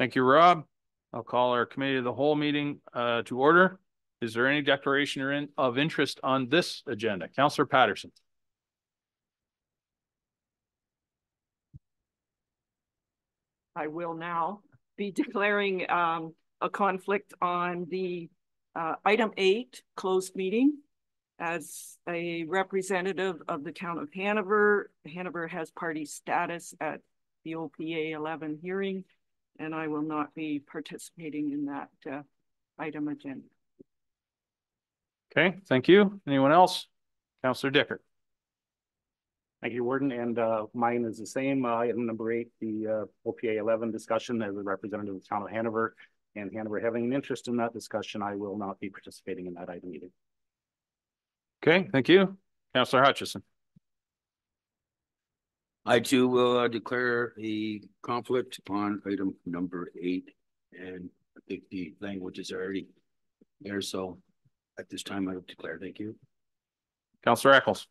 Thank you, Rob. I'll call our committee of the whole meeting to order. Is there any declaration of interest on this agenda? Councillor Patterson. I will now be declaring a conflict on the item 8 closed meeting. As a representative of the town of Hanover, Hanover has party status at the OPA 11 hearing, and I will not be participating in that item agenda. Okay, thank you. Anyone else? Councillor Dicker. Thank you, Warden. And mine is the same. Item number 8, the OPA 11 discussion. As a representative of the town of Hanover and Hanover having an interest in that discussion, I will not be participating in that item either. Okay, thank you. Councillor Hutchison. I too will declare a conflict on item number 8, and I think the language is already there. So at this time, I would declare. Thank you. Councillor Eccles.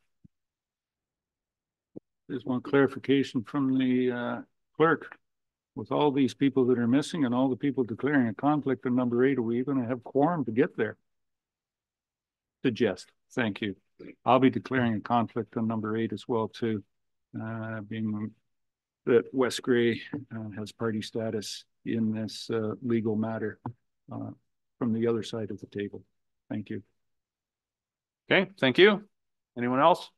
There's one clarification from the clerk. With all these people that are missing and all the people declaring a conflict on number 8, are we going to have quorum to get there? Suggest. Thank you. I'll be declaring a conflict on number 8 as well too, being that West Grey has party status in this legal matter from the other side of the table. Thank you. Okay, thank you. Anyone else?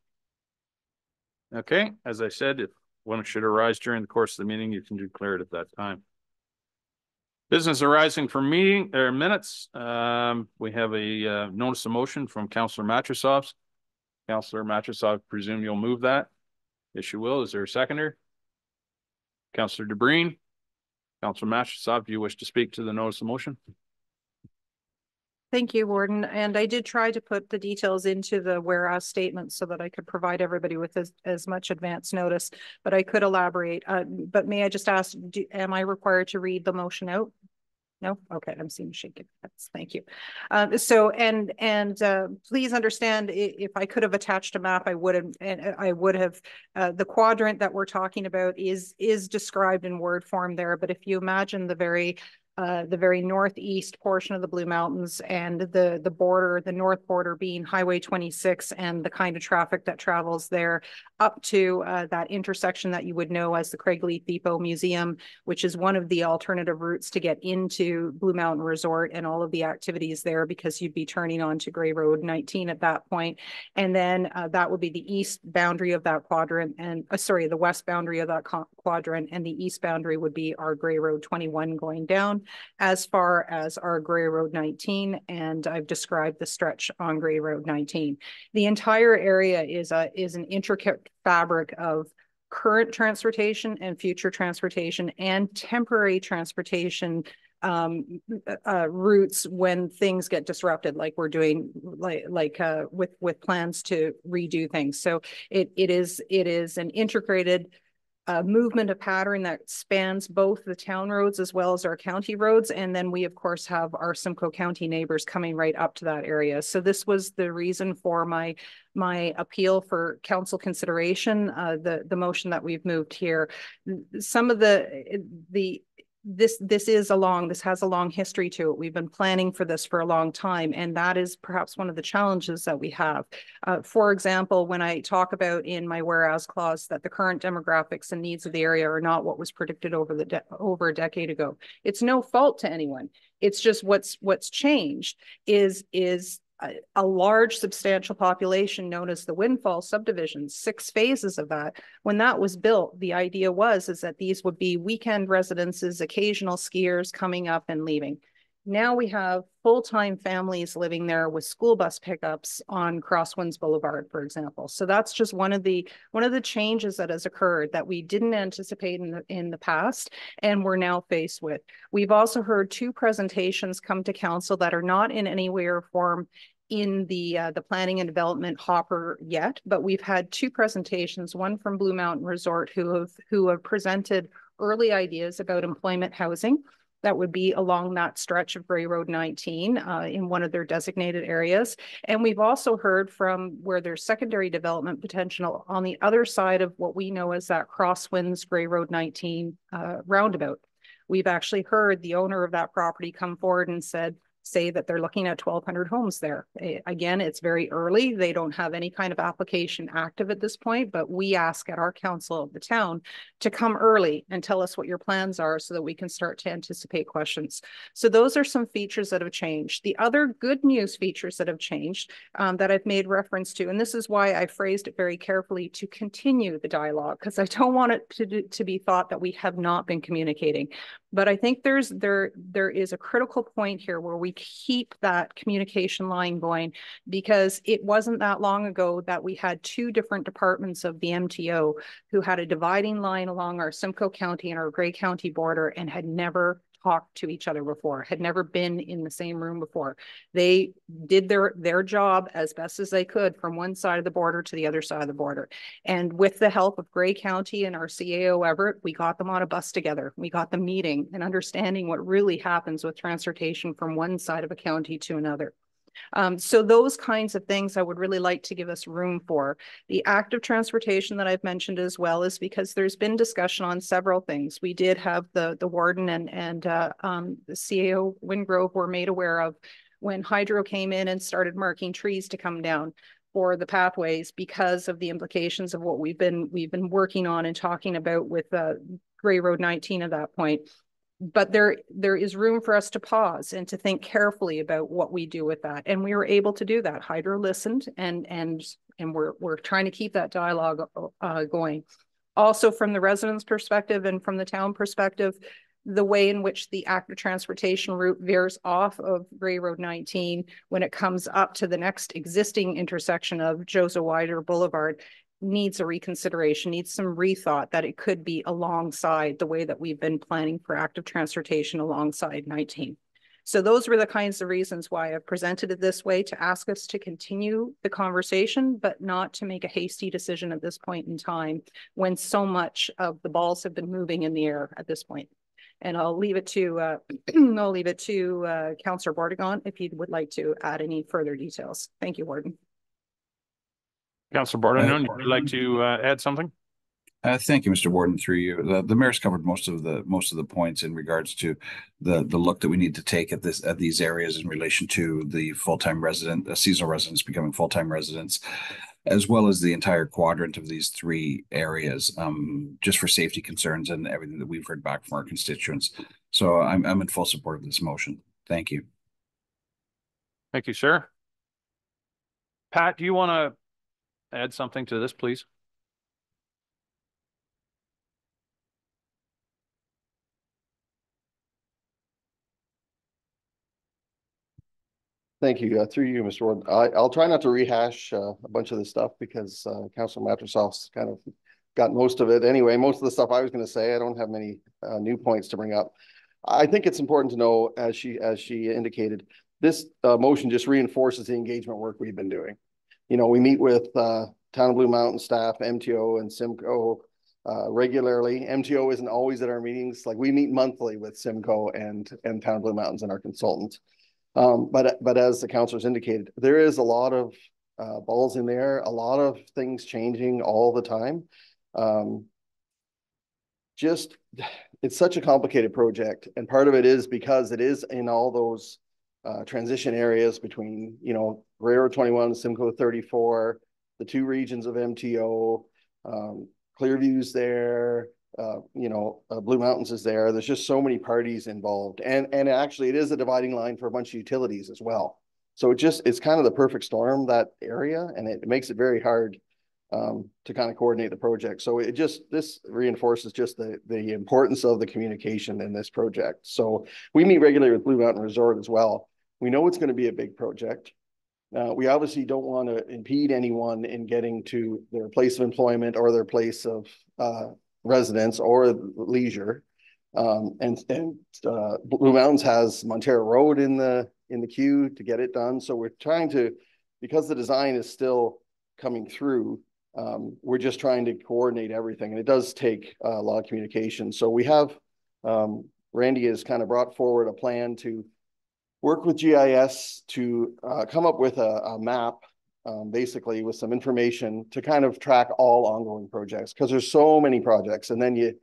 Okay, as I said, if one should arise during the course of the meeting, you can declare it at that time. Business arising from meeting or minutes. We have a notice of motion from Councillor Matrosov. Councillor Matrosov, presume you'll move that. Yes, you will. Is there a seconder? Councillor DeBreen. Councillor Matrosov, do you wish to speak to the notice of motion? Thank you, Warden. And I did try to put the details into the whereas statement so that I could provide everybody with as much advance notice, but I could elaborate. But may I just ask, am I required to read the motion out? No? Okay, I'm seeing shaking heads. Thank you. Please understand, if I could have attached a map, I would have, and I would have. The quadrant that we're talking about is described in word form there, but if you imagine the very northeast portion of the Blue Mountains and the border, the north border being Highway 26 and the kind of traffic that travels there up to that intersection that you would know as the Craigleith Depot Museum, which is one of the alternative routes to get into Blue Mountain Resort and all of the activities there, because you'd be turning onto Grey Road 19 at that point. And then that would be the east boundary of that quadrant, and the west boundary of that quadrant, and the east boundary would be our Grey Road 21 going down as far as our Grey Road 19, and I've described the stretch on Grey Road 19. The entire area is an intricate fabric of current transportation and future transportation and temporary transportation routes when things get disrupted, like we're doing, with plans to redo things. So it is an integrated movement, a pattern that spans both the town roads as well as our county roads. And then we, of course, have our Simcoe County neighbors coming right up to that area. So this was the reason for my appeal for council consideration, the motion that we've moved here. Some of this has a long history to it. We've been planning for this for a long time, and that is perhaps one of the challenges that we have. For example, when I talk about in my whereas clause that the current demographics and needs of the area are not what was predicted over a decade ago, it's no fault to anyone. It's just what's changed is a large substantial population known as the Windfall subdivisions, 6 phases of that. When that was built, the idea is that these would be weekend residences, occasional skiers coming up and leaving. Now we have full-time families living there with school bus pickups on Crosswinds Boulevard, for example. So that's just one of the changes that has occurred that we didn't anticipate in the past, and we're now faced with. We've also heard 2 presentations come to council that are not in any way or form in the planning and development hopper yet, but we've had 2 presentations, one from Blue Mountain Resort who have presented early ideas about employment housing that would be along that stretch of Grey Road 19 in one of their designated areas. And we've also heard from where there's secondary development potential on the other side of what we know as that Crosswinds Grey Road 19 roundabout. We've actually heard the owner of that property come forward and say that they're looking at 1,200 homes there. Again, it's very early. They don't have any kind of application active at this point, but we ask at our council of the town to come early and tell us what your plans are so that we can start to anticipate questions. So those are some features that have changed. The other good news features that have changed that I've made reference to, and this is why I phrased it very carefully, to continue the dialogue, because I don't want it to be thought that we have not been communicating. But I think there is a critical point here where we keep that communication line going, because it wasn't that long ago that we had two different departments of the MTO who had a dividing line along our Simcoe County and our Grey County border and had never talked to each other before, had never been in the same room before. They did their job as best as they could from one side of the border to the other side of the border. And with the help of Grey County and our CAO Everett, we got them on a bus together. We got them meeting and understanding what really happens with transportation from one side of a county to another. So those kinds of things I would really like to give us room for. The active transportation that I've mentioned as well is because there's been discussion on several things. We did have the warden and the CAO Wingrove were made aware of when Hydro came in and started marking trees to come down for the pathways because of the implications of what we've been working on and talking about with Grey Road 19 at that point. But there is room for us to pause and to think carefully about what we do with that. And we were able to do that. Hydro listened and we're trying to keep that dialogue going. Also from the residents' perspective and from the town perspective, the way in which the active transportation route veers off of Grey Road 19 when it comes up to the next existing intersection of Joseph Weider Boulevard needs a reconsideration, needs some rethought, that it could be alongside the way that we've been planning for active transportation alongside 19. So those were the kinds of reasons why I've presented it this way, to ask us to continue the conversation, but not to make a hasty decision at this point in time when so much of the balls have been moving in the air at this point. And I'll leave it to Councillor Bordegon if he would like to add any further details. Thank you, Warden. Councillor Bordenon, would you like to add something? Thank you, Mr. Warden, through you. The mayor's covered most of the points in regards to the look that we need to take at these areas in relation to the full-time resident, seasonal residents becoming full-time residents, as well as the entire quadrant of these three areas, just for safety concerns and everything that we've heard back from our constituents. So I'm in full support of this motion. Thank you. Thank you, sir. Pat, do you want to add something to this, please? Thank you. Through you, Mr. Warden. I'll try not to rehash a bunch of this stuff because Councilor Matrosov's kind of got most of it. Anyway, most of the stuff I was going to say, I don't have many new points to bring up. I think it's important to know, as she indicated, this motion just reinforces the engagement work we've been doing. You know, we meet with Town of Blue Mountain staff, MTO and Simcoe regularly. MTO isn't always at our meetings. Like, we meet monthly with Simcoe and Town of Blue Mountains and our consultant. But as the councilors indicated, there is a lot of balls in there, a lot of things changing all the time. It's such a complicated project, and part of it is because it is in all those transition areas between, you know, Grey Road 21, Simcoe 34, the two regions of MTO, Clearview's there, you know, Blue Mountains is there. There's just so many parties involved, and actually it is a dividing line for a bunch of utilities as well. So it's kind of the perfect storm, that area, and it makes it very hard to kind of coordinate the project. So this reinforces just the importance of the communication in this project. So we meet regularly with Blue Mountain Resort as well. We know it's going to be a big project. We obviously don't want to impede anyone in getting to their place of employment or their place of residence or leisure. Blue Mountains has Montero Road in the queue to get it done. So we're trying to, because the design is still coming through, we're just trying to coordinate everything, and it does take a lot of communication. So we have, Randy has kind of brought forward a plan to work with GIS to come up with a map, basically with some information to kind of track all ongoing projects, because there's so many projects, and then you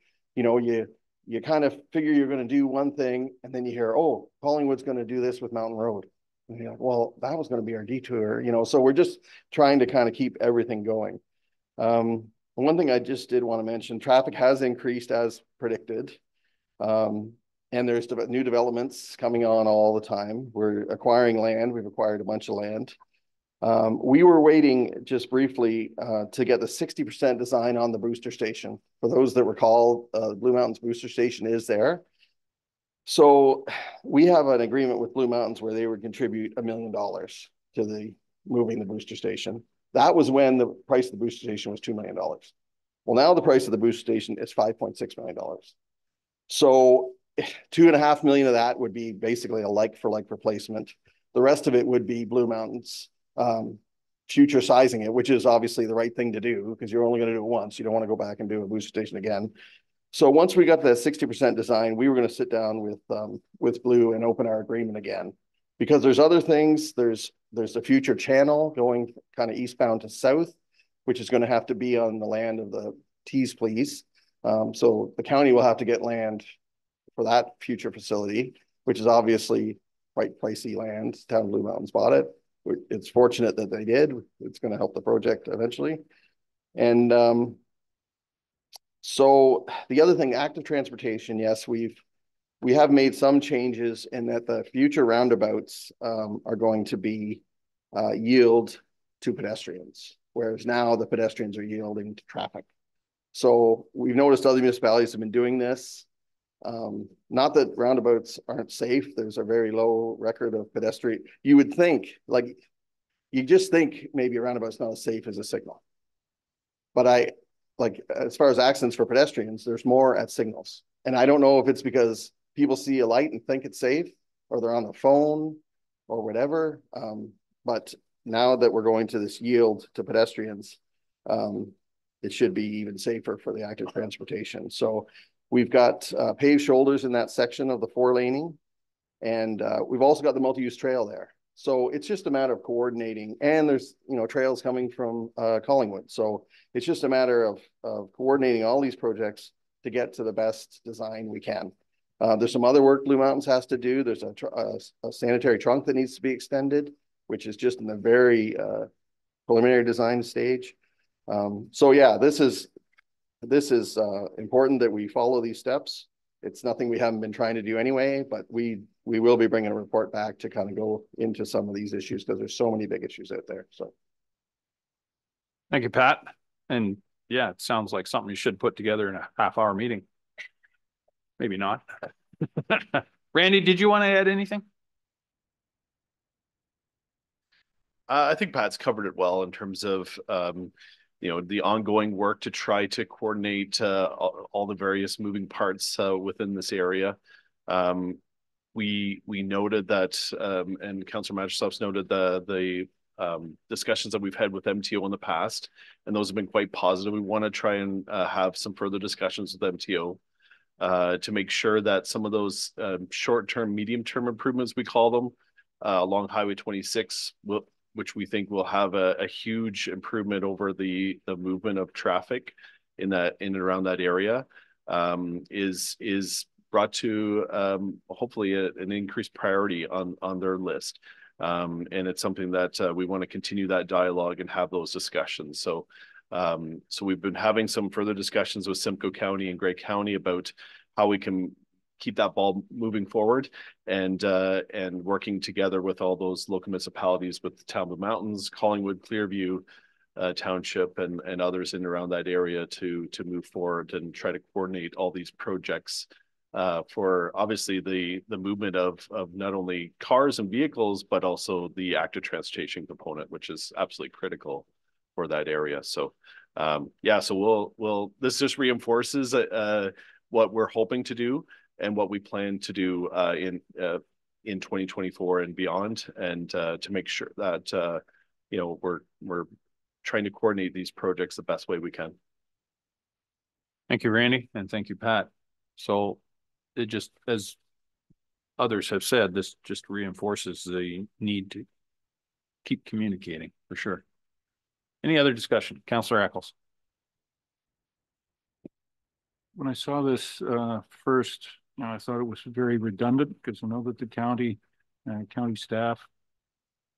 you kind of figure you're going to do one thing, and then you hear, oh, Collingwood's going to do this with Mountain Road. And you're like, well, that was going to be our detour, you know, so we're just trying to kind of keep everything going. One thing I just did want to mention, traffic has increased as predicted. And there's new developments coming on all the time. We're acquiring land. We've acquired a bunch of land. We were waiting just briefly to get the 60% design on the booster station. For those that recall, Blue Mountains booster station is there. So we have an agreement with Blue Mountains where they would contribute $1 million to the moving the booster station. That was when the price of the booster station was $2 million. Well, now the price of the booster station is $5.6 million. So 2.5 million of that would be basically a like for like replacement. The rest of it would be Blue Mountains future sizing it, which is obviously the right thing to do because you're only going to do it once. You don't want to go back and do a booster station again. So once we got the 60% design, we were going to sit down with Blue and open our agreement again, because there's other things. There's a future channel going kind of eastbound to south, which is going to have to be on the land of the Tees Please. So the county will have to get land for that future facility, which is obviously quite pricey land. Town of Blue Mountains bought it. It's fortunate that they did. It's going to help the project eventually. And so the other thing, active transportation, yes, we have made some changes in that the future roundabouts are going to be yield to pedestrians, whereas now the pedestrians are yielding to traffic. So we've noticed other municipalities have been doing this. Not that roundabouts aren't safe. There's a very low record of pedestrian. You would think, like, you just think maybe a roundabout's not as safe as a signal. But as far as accidents for pedestrians, there's more at signals. And I don't know if it's because people see a light and think it's safe, or they're on the phone or whatever. But now that we're going to this yield to pedestrians, it should be even safer for the active transportation. So we've got paved shoulders in that section of the 4-laning, and we've also got the multi-use trail there. So it's just a matter of coordinating, and there's, you know, trails coming from Collingwood. So it's just a matter of coordinating all these projects to get to the best design we can. There's some other work Blue Mountains has to do. There's a sanitary trunk that needs to be extended, which is just in the very preliminary design stage. So yeah, this is important that we follow these steps. It's nothing we haven't been trying to do anyway, but we will be bringing a report back to kind of go into some of these issues because there's so many big issues out there. So. Thank you, Pat. And yeah, it sounds like something you should put together in a half-hour meeting. Maybe not. Randy, did you want to add anything? I think Pat's covered it well in terms of the ongoing work to try to coordinate all the various moving parts within this area. We noted that, and Councillor Mattersoff's noted the discussions that we've had with MTO in the past, and those have been quite positive. We want to try and have some further discussions with MTO to make sure that some of those short-term, medium-term improvements, we call them, along Highway 26 which we think will have a huge improvement over the movement of traffic in and around that area, is brought to hopefully an increased priority on their list. And it's something that we want to continue that dialogue and have those discussions. So we've been having some further discussions with Simcoe County and Grey County about how we can keep that ball moving forward, and working together with all those local municipalities, with the Town of Blue Mountains, Collingwood, Clearview Township, and others in around that area to move forward and try to coordinate all these projects for obviously the movement of not only cars and vehicles, but also the active transportation component, which is absolutely critical for that area. So yeah, so we'll this just reinforces what we're hoping to do and what we plan to do in 2024 and beyond, and to make sure that we're trying to coordinate these projects the best way we can. Thank you, Randy, and thank you, Pat. So it just, as others have said, this just reinforces the need to keep communicating for sure. Any other discussion? Councillor Eccles. when I saw this first, I thought it was very redundant because I know that the county staff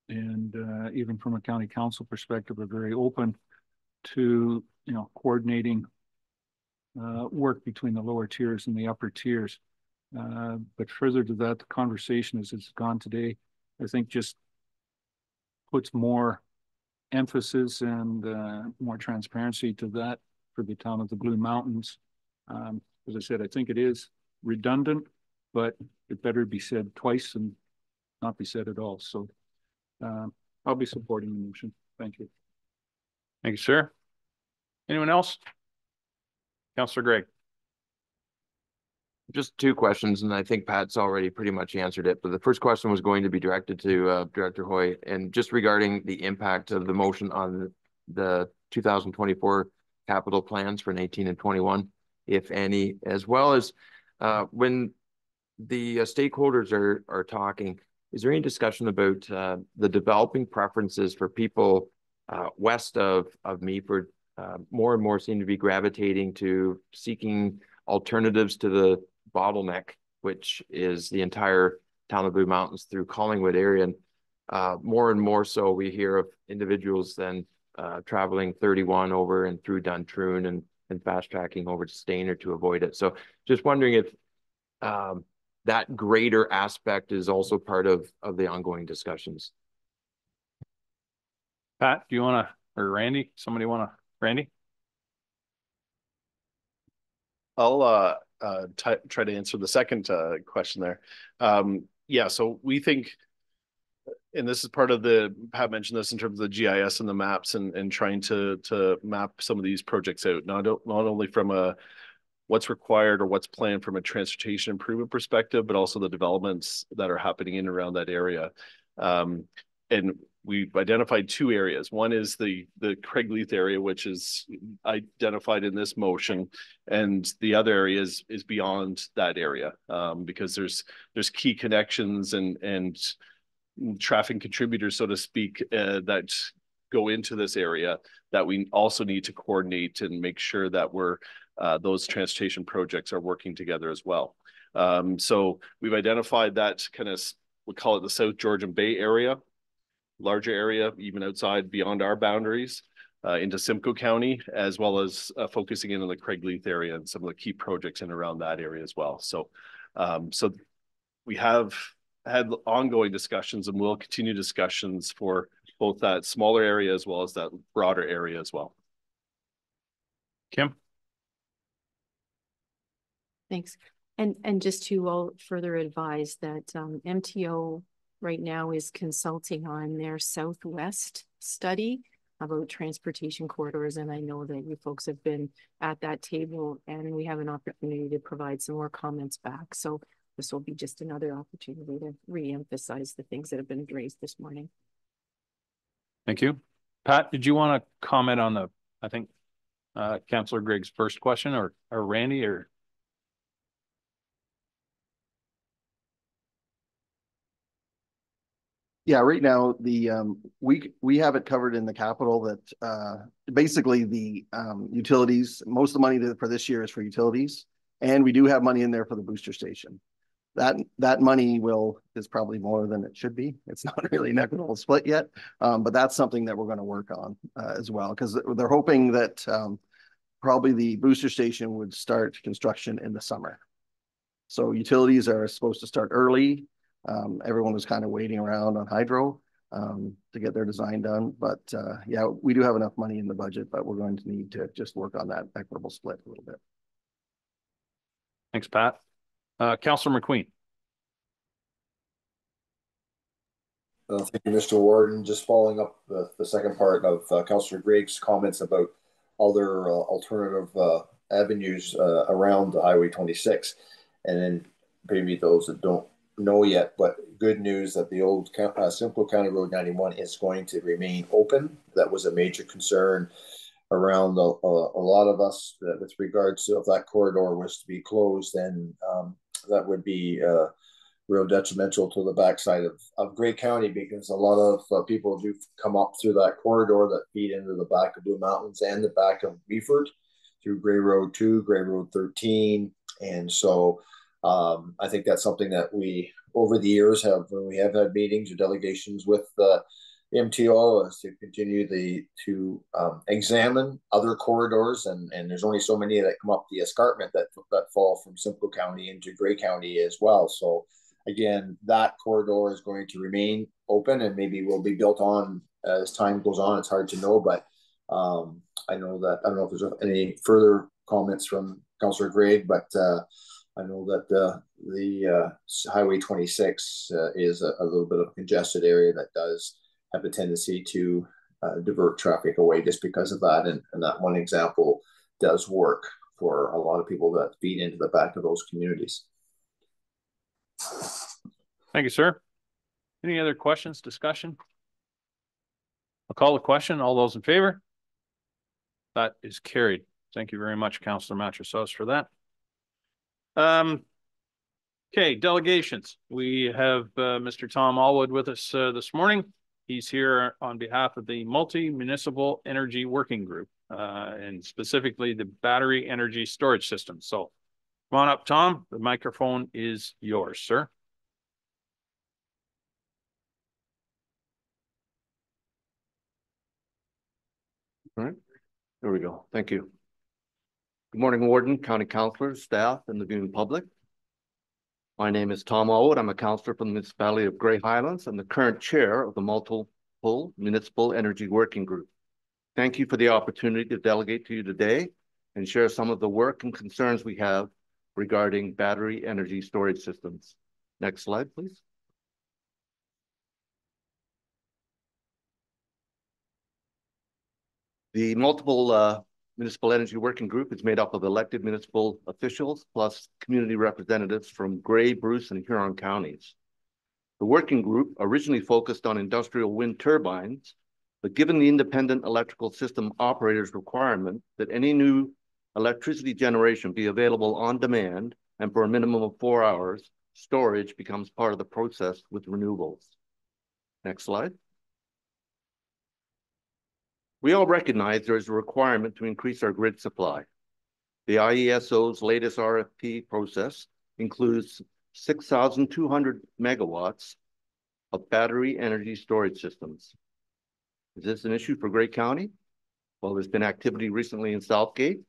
and even from a county council perspective are very open to, coordinating work between the lower tiers and the upper tiers. But further to that, the conversation as it's gone today, I think just puts more emphasis and more transparency to that for the town of the Blue Mountains. As I said, I think it is redundant, but it better be said twice and not be said at all. So I'll be supporting the motion. Thank you. Thank you, sir. Anyone else? Councillor Gregg. Just two questions, and I think Pat's already pretty much answered it. But the first question was going to be directed to Director Hoy, and just regarding the impact of the motion on the 2024 capital plans for 19 and 21, if any, as well as when the stakeholders are talking, is there any discussion about the developing preferences for people west of Meaford? More and more seem to be gravitating to seeking alternatives to the bottleneck, which is the entire town of Blue Mountains through Collingwood area. And more and more so we hear of individuals then traveling 31 over and through Duntroon and fast tracking over to Stayner to avoid it. So just wondering if that greater aspect is also part of the ongoing discussions. Pat, do you want to, or Randy, Randy? I'll try to answer the second question there. Yeah, so we think, and this is part of Pat mentioned this in terms of the GIS and the maps and trying to map some of these projects out, not only from what's required or what's planned from a transportation improvement perspective, but also the developments that are happening in and around that area. And we've identified two areas. One is the Craigleith area, which is identified in this motion, and the other area is beyond that area, because there's key connections and traffic contributors, so to speak, that go into this area that we also need to coordinate and make sure that those transportation projects are working together as well. So we've identified that kind of, we call it the South Georgian Bay area, larger area, even outside beyond our boundaries, into Simcoe County, as well as focusing in on the Craigleith area and some of the key projects in and around that area as well. So, so we have had ongoing discussions and will continue discussions for both that smaller area as well as that broader area as well. Kim? Thanks. And just to further advise that MTO right now is consulting on their Southwest study about transportation corridors. And I know that you folks have been at that table and we have an opportunity to provide some more comments back. So this will be just another opportunity to re-emphasize the things that have been raised this morning. Thank you. Pat, did you want to comment on I think, Councillor Gregg's first question, or Randy, or? Yeah, right now we have it covered in the capital that basically the utilities, most of the money for this year is for utilities, and we do have money in there for the booster station. That money is probably more than it should be. It's not really an equitable split yet, but that's something that we're going to work on as well, because they're hoping that probably the booster station would start construction in the summer. So utilities are supposed to start early. Everyone was kind of waiting around on hydro to get their design done. But yeah, we do have enough money in the budget, but we're going to need to just work on that equitable split a little bit. Thanks, Pat. Councillor McQueen. Thank you, Mr. Warden. Just following up the second part of Councillor Gregg's comments about other alternative avenues around the Highway 26, and then maybe those that don't know yet, but good news that the old Simcoe County Road 91 is going to remain open. That was a major concern around a lot of us with regards to if that corridor was to be closed, then that would be real detrimental to the backside of Grey County, because a lot of people do come up through that corridor that feed into the back of Blue Mountains and the back of Meaford. through Gray Road 2, Gray Road 13. And so I think that's something that we, over the years, when we have had meetings or delegations with the MTO, is to continue to examine other corridors, and there's only so many that come up the escarpment that fall from Simcoe County into Gray County as well. So again, that corridor is going to remain open and maybe will be built on as time goes on. It's hard to know, but I don't know if there's any further comments from Councillor Greig, but I know that the Highway 26 is a little bit of a congested area that does have a tendency to divert traffic away just because of that. And that one example does work for a lot of people that feed into the back of those communities. Thank you, sir. Any other questions, discussion? I'll call the question. All those in favor? That is carried. Thank you very much, Councillor Mattroshouse, for that. Okay, delegations. We have Mr. Tom Allwood with us this morning. He's here on behalf of the Multi-Municipal Energy Working Group, and specifically the battery energy storage system. So come on up, Tom. The microphone is yours, sir. All right, there we go. Thank you. Good morning, Warden, County Councillors, staff, and the viewing public. My name is Tom Allwood. I'm a councillor from the municipality of Grey Highlands and the current chair of the Multiple Municipal Energy Working Group. Thank you for the opportunity to delegate to you today and share some of the work and concerns we have regarding battery energy storage systems. Next slide, please. The Multiple Municipal Energy Working Group is made up of elected municipal officials plus community representatives from Grey, Bruce, and Huron counties. The working group originally focused on industrial wind turbines, but given the independent electrical system operator's requirement that any new electricity generation be available on demand and for a minimum of 4 hours, storage becomes part of the process with renewables. Next slide. We all recognize there is a requirement to increase our grid supply. The IESO's latest RFP process includes 6,200 megawatts of battery energy storage systems. Is this an issue for Grey County? Well, there's been activity recently in Southgate.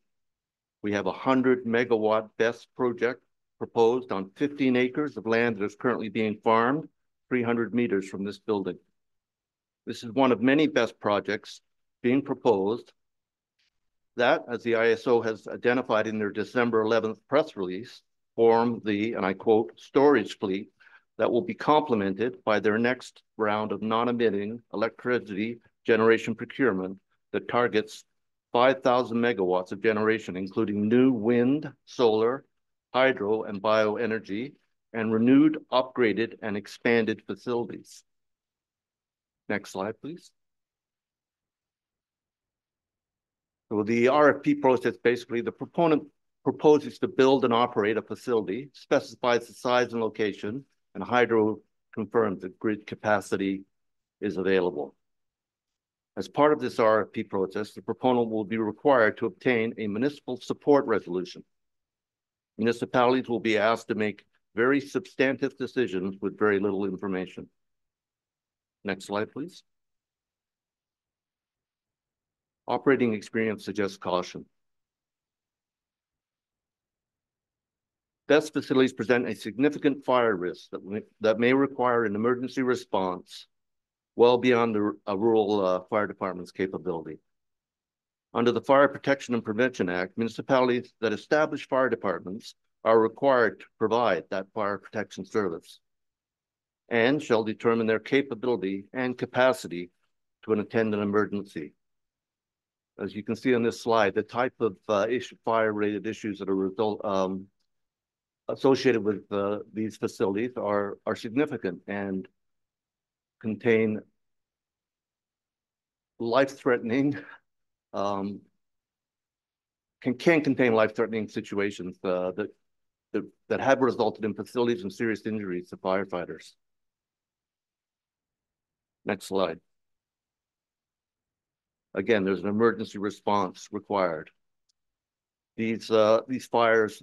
We have a 100 megawatt BESS project proposed on 15 acres of land that is currently being farmed 300 meters from this building. This is one of many BESS projects being proposed that, as the IESO has identified in their December 11th press release, form the, and I quote, storage fleet that will be complemented by their next round of non-emitting electricity generation procurement that targets 5,000 megawatts of generation, including new wind, solar, hydro, and bioenergy, and renewed, upgraded, and expanded facilities. Next slide, please. So the RFP process, basically, the proponent proposes to build and operate a facility, specifies the size and location, and Hydro confirms that grid capacity is available. As part of this RFP process, the proponent will be required to obtain a municipal support resolution. Municipalities will be asked to make very substantive decisions with very little information. Next slide, please. Operating experience suggests caution. BESS facilities present a significant fire risk that may require an emergency response well beyond a rural fire department's capability. Under the Fire Protection and Prevention Act, municipalities that establish fire departments are required to provide that fire protection service and shall determine their capability and capacity to attend an emergency. As you can see on this slide, the type of fire-related issues that are associated with these facilities are significant and contain life-threatening, can contain life-threatening situations that have resulted in facilities and serious injuries to firefighters. Next slide. Again, there's an emergency response required. These fires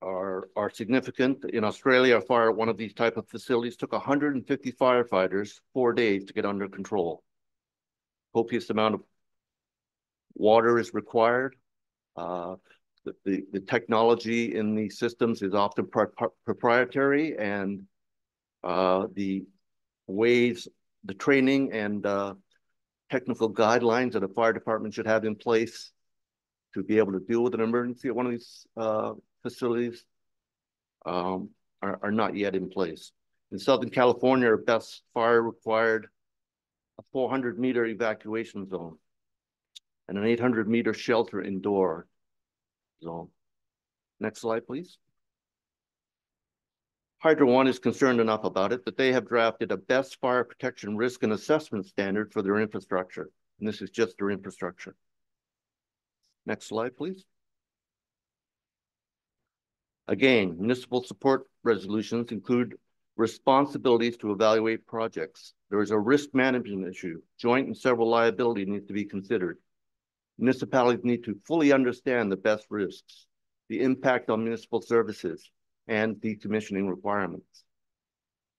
are significant. In Australia, a fire at one of these type of facilities took 150 firefighters 4 days to get under control. Copious amount of water is required. The technology in these systems is often proprietary, and the ways, the training and technical guidelines that a fire department should have in place to be able to deal with an emergency at one of these facilities are not yet in place. In Southern California, our best fire required a 400-meter evacuation zone and an 800-meter shelter indoor zone. Next slide, please. Hydro One is concerned enough about it that they have drafted a best fire protection risk and assessment standard for their infrastructure. And this is just their infrastructure. Next slide, please. Again, municipal support resolutions include responsibilities to evaluate projects. There is a risk management issue. Joint and several liability needs to be considered. Municipalities need to fully understand the best risks, the impact on municipal services, and decommissioning requirements.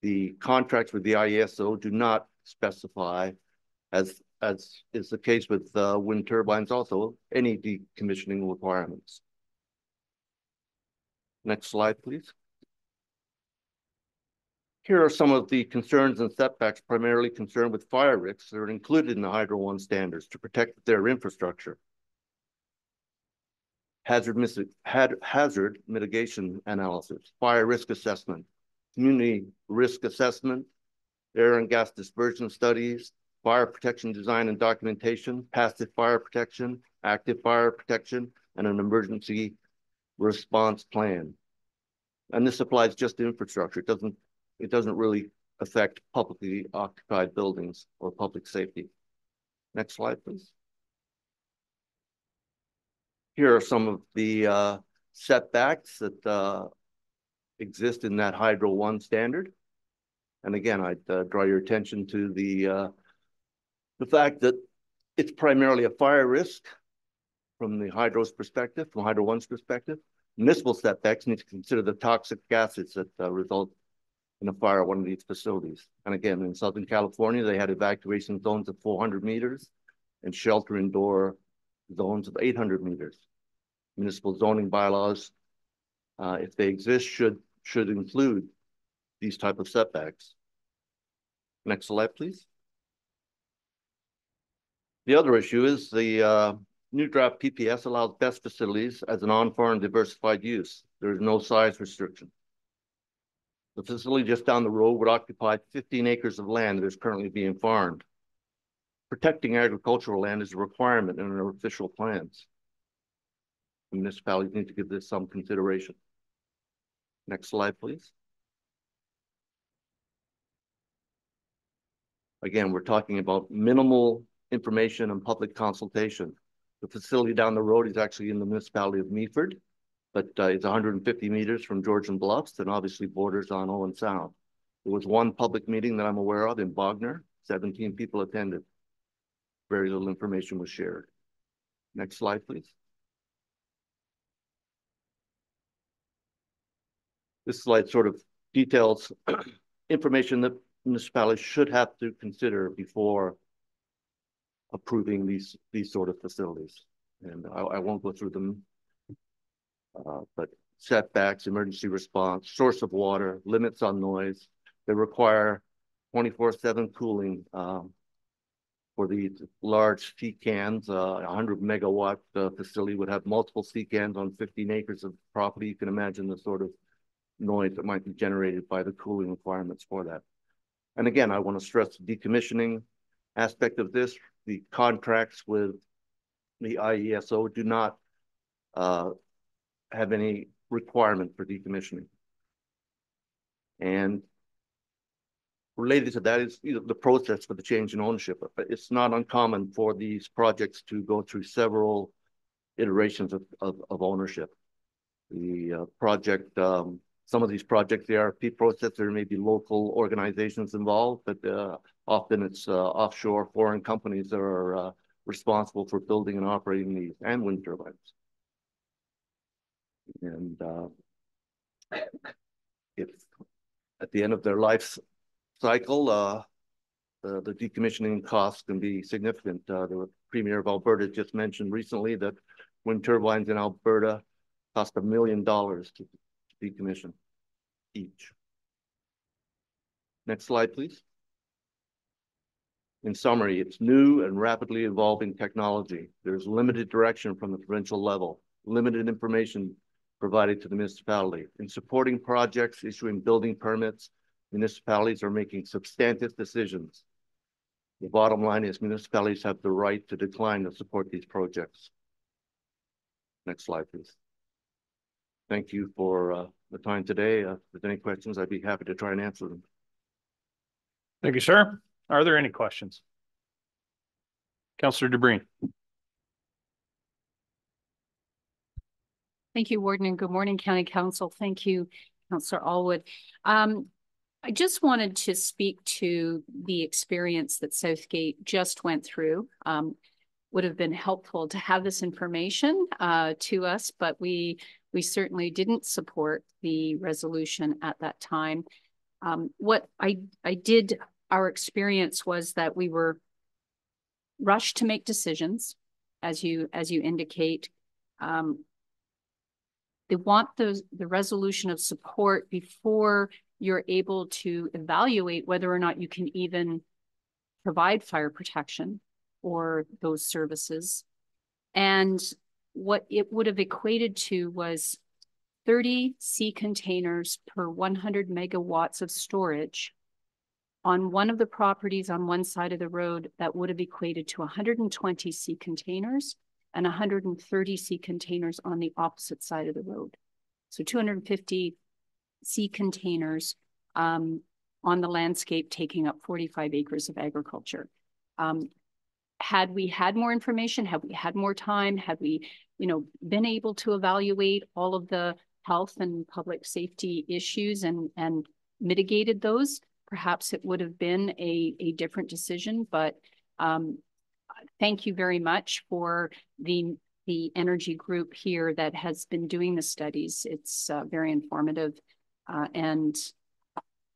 The contracts with the IESO do not specify, as is the case with wind turbines also, any decommissioning requirements. Next slide, please. Here are some of the concerns and setbacks primarily concerned with fire risks that are included in the Hydro One standards to protect their infrastructure. Hazard mitigation analysis, fire risk assessment, community risk assessment, air and gas dispersion studies, fire protection design and documentation, passive fire protection, active fire protection, and an emergency response plan. And this applies just to infrastructure. It doesn't really affect publicly occupied buildings or public safety. Next slide, please. Here are some of the setbacks that exist in that Hydro One standard. And again, I'd draw your attention to the fact that it's primarily a fire risk from the Hydro's perspective, from Hydro One's perspective. Municipal setbacks need to consider the toxic gases that result in a fire at one of these facilities. And again, in Southern California, they had evacuation zones of 400 meters and shelter indoor zones of 800 meters. Municipal zoning bylaws, if they exist, should include these type of setbacks. Next slide, please. The other issue is the new draft PPS allows best facilities as an on-farm diversified use. There is no size restriction. The facility just down the road would occupy 15 acres of land that is currently being farmed. Protecting agricultural land is a requirement in our official plans. Municipalities need to give this some consideration. Next slide, please. Again, we're talking about minimal information and public consultation. The facility down the road is actually in the municipality of Meaford, but it's 150 meters from Georgian Bluffs and obviously borders on Owen Sound. There was one public meeting that I'm aware of in Bognor. 17 people attended. Very little information was shared. Next slide, please. This slide sort of details information that municipalities should have to consider before approving these sort of facilities. And I won't go through them, but setbacks, emergency response, source of water, limits on noise. They require 24/7 cooling for these large CCANs. 100 megawatt facility would have multiple CCANs on 15 acres of property. You can imagine the sort of noise that might be generated by the cooling requirements for that. And again, I want to stress the decommissioning aspect of this. The contracts with the IESO do not have any requirement for decommissioning. And related to that is the process for the change in ownership. It's not uncommon for these projects to go through several iterations of ownership. The project, some of these projects, the RFP process, there may be local organizations involved, but often it's offshore foreign companies that are responsible for building and operating these and wind turbines. And if at the end of their life cycle, the decommissioning costs can be significant. The Premier of Alberta just mentioned recently that wind turbines in Alberta cost $1 million to decommission each. Next slide, please. In summary, it's new and rapidly evolving technology. There's limited direction from the provincial level, limited information provided to the municipality. In supporting projects, issuing building permits, municipalities are making substantive decisions. The bottom line is municipalities have the right to decline to support these projects. Next slide, please. Thank you for the time today. If there's any questions, I'd be happy to try and answer them. Thank you, sir. Are there any questions? Councillor DeBreen. Thank you, Warden, and good morning, County Council. Thank you, Councillor Allwood. I just wanted to speak to the experience that Southgate just went through. Would have been helpful to have this information to us, but we certainly didn't support the resolution at that time. What I did, our experience was that we were rushed to make decisions, as you indicate. They want the resolution of support before you're able to evaluate whether or not you can even provide fire protection or those services. And what it would have equated to was 30 sea containers per 100 megawatts of storage on one of the properties on one side of the road. That would have equated to 120 sea containers and 130 sea containers on the opposite side of the road. So 250 sea containers on the landscape, taking up 45 acres of agriculture. Had we had more information, had we had more time, had we, been able to evaluate all of the health and public safety issues and mitigated those, perhaps it would have been a different decision. But thank you very much for the energy group here that has been doing the studies. It's very informative. And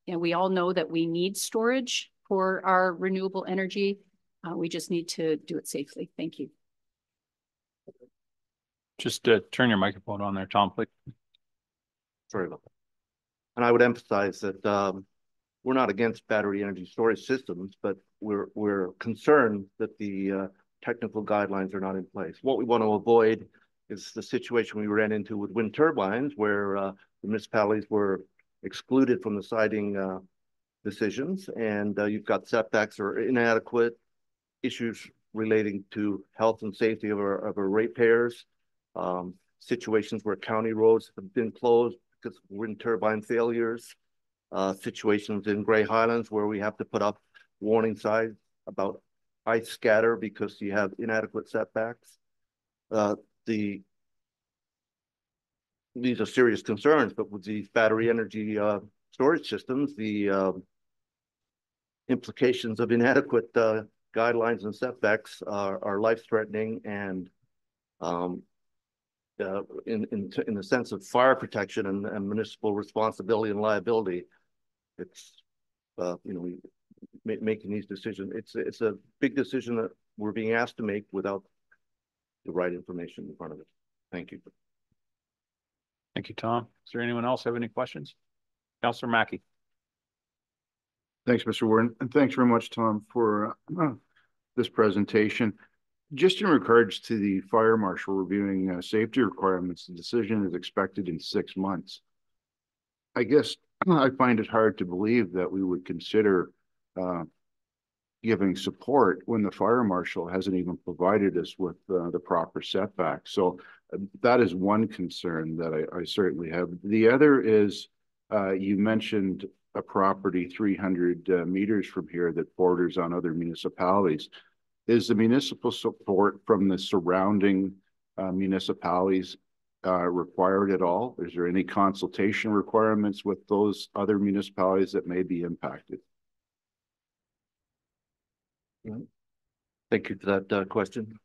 we all know that we need storage for our renewable energy. We just need to do it safely. Thank you. Just turn your microphone on there, Tom, please. Sorry about that. And I would emphasize that we're not against battery energy storage systems, but we're concerned that the technical guidelines are not in place. What we want to avoid is the situation we ran into with wind turbines, where the municipalities were excluded from the siting decisions, and you've got setbacks or inadequate issues relating to health and safety of our ratepayers, situations where county roads have been closed because of wind turbine failures, situations in Grey Highlands where we have to put up warning signs about ice scatter because you have inadequate setbacks. These are serious concerns, but with these battery energy storage systems, the implications of inadequate guidelines and setbacks are life-threatening, and in the sense of fire protection and municipal responsibility and liability, it's making these decisions. It's a big decision that we're being asked to make without the right information in front of it. Thank you. Thank you, Tom. Is there anyone else have any questions? Councillor Mackey. Thanks, Mr. Warden, and thanks very much, Tom, for this presentation. Just in regards to the fire marshal reviewing safety requirements, the decision is expected in 6 months. I guess I find it hard to believe that we would consider giving support when the fire marshal hasn't even provided us with the proper setback. So that is one concern that I certainly have. The other is you mentioned a property 300 meters from here that borders on other municipalities. Is the municipal support from the surrounding municipalities required at all? Is there any consultation requirements with those other municipalities that may be impacted? Thank you for that question.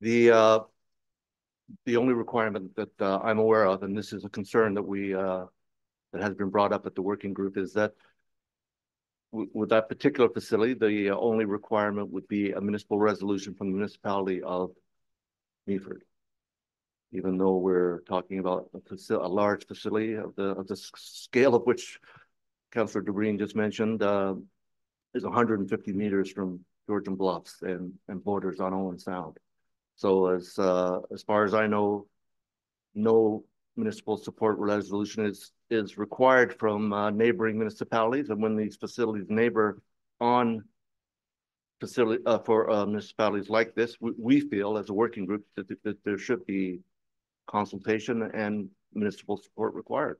The only requirement that I'm aware of, and this is a concern that that has been brought up at the working group, is that with that particular facility, the only requirement would be a municipal resolution from the municipality of Meaford. Even though we're talking about a large facility of the scale of which Councillor DeBreen just mentioned, is 150 meters from Georgian Bluffs and borders on Owen Sound. So as far as I know, no municipal support resolution is required from neighboring municipalities. And when these facilities neighbor on facility for municipalities like this, we feel as a working group that there should be consultation and municipal support required.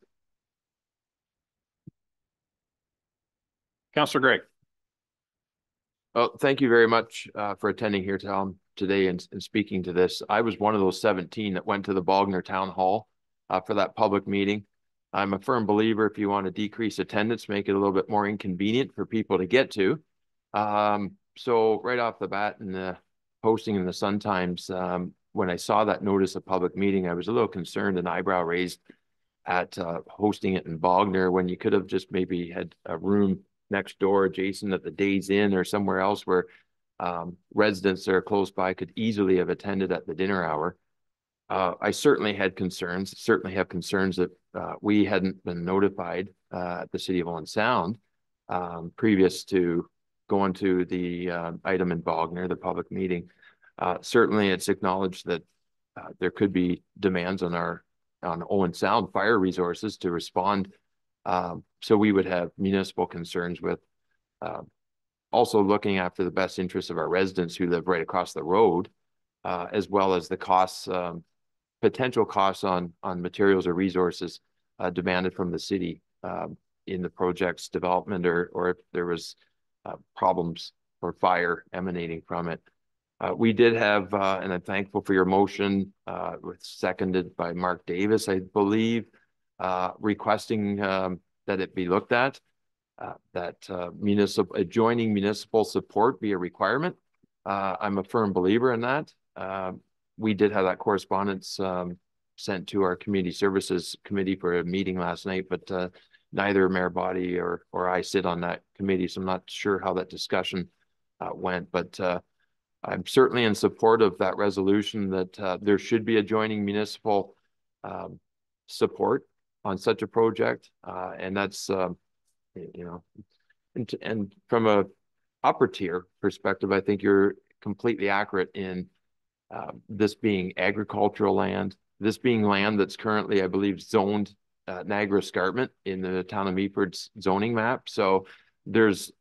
Councillor Gregg. Oh, thank you very much for attending here, Tom, today and speaking to this. I was one of those 17 that went to the Bogner Town Hall for that public meeting. I'm a firm believer if you want to decrease attendance, make it a little bit more inconvenient for people to get to. So right off the bat in the posting in the Sun-Times, when I saw that notice of public meeting, I was a little concerned and eyebrow raised at hosting it in Bogner when you could have just maybe had a room next door adjacent at the Days Inn or somewhere else where residents that are close by could easily have attended at the dinner hour. I certainly have concerns that we hadn't been notified at the City of Owen Sound previous to going to the item in Bogner, the public meeting. Certainly it's acknowledged that there could be demands on Owen Sound fire resources to respond. So we would have municipal concerns with also looking after the best interests of our residents who live right across the road, as well as the costs, potential costs on materials or resources demanded from the city in the project's development, or if there was problems or fire emanating from it. We did have, and I'm thankful for your motion, seconded by Mark Davis, I believe, requesting that it be looked at, that adjoining municipal support be a requirement. I'm a firm believer in that. We did have that correspondence sent to our Community Services Committee for a meeting last night, but neither Mayor Boddy or I sit on that committee, so I'm not sure how that discussion went, but I'm certainly in support of that resolution that there should be adjoining municipal support on such a project. And that's, and from a upper tier perspective, I think you're completely accurate in this being agricultural land, this being land that's currently, I believe, zoned Niagara Escarpment in the town of Meaford's zoning map. So there's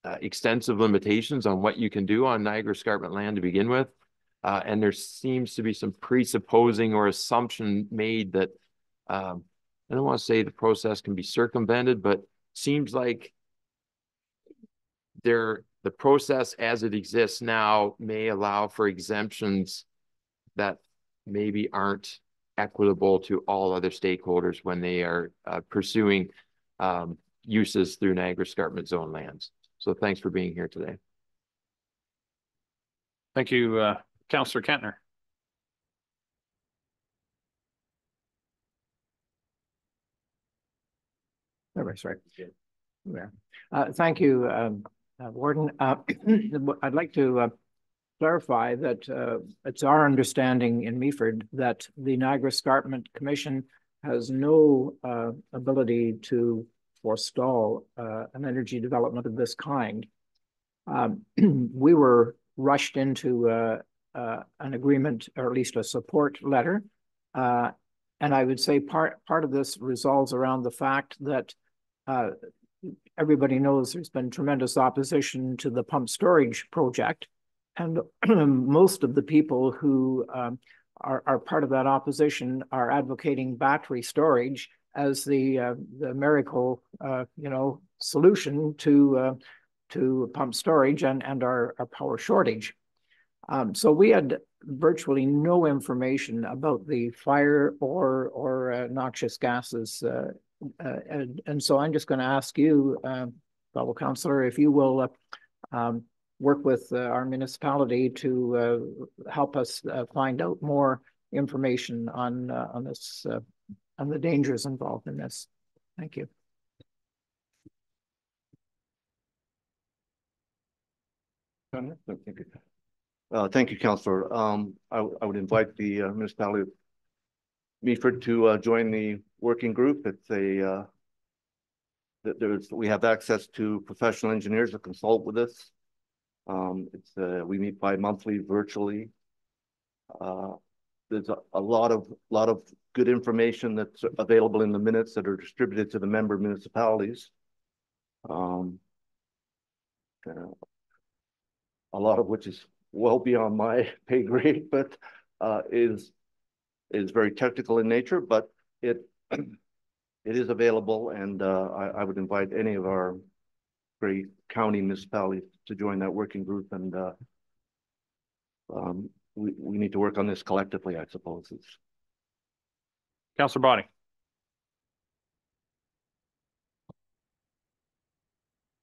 extensive limitations on what you can do on Niagara Escarpment land to begin with. And there seems to be some presupposing or assumption made that, I don't want to say the process can be circumvented, but seems like the process as it exists now may allow for exemptions that maybe aren't equitable to all other stakeholders when they are pursuing uses through Niagara Escarpment zone lands. So thanks for being here today. Thank you, Councillor Kentner. Everybody's right. Yeah. Thank you, Warden. I'd like to clarify that it's our understanding in Meaford that the Niagara Escarpment Commission has no ability to forestall an energy development of this kind. We were rushed into an agreement, or at least a support letter. And I would say part of this resolves around the fact that everybody knows there's been tremendous opposition to the pump storage project. And most of the people who are part of that opposition are advocating battery storage as the miracle, solution to pump storage and our power shortage. So we had virtually no information about the fire or noxious gases. And so I'm just going to ask you, fellow councillor, if you will work with our municipality to help us find out more information on this, on the dangers involved in this. Thank you. Thank you, Councillor. I would invite the municipality of Meaford to join the working group. It's a we have access to professional engineers that consult with us. We meet bi-monthly virtually. There's a lot of good information that's available in the minutes that are distributed to the member municipalities. A lot of which is well beyond my pay grade, but is very technical in nature, but it is available, and I would invite any of our great county municipalities to join that working group, and we need to work on this collectively, I suppose. Councillor Bonney.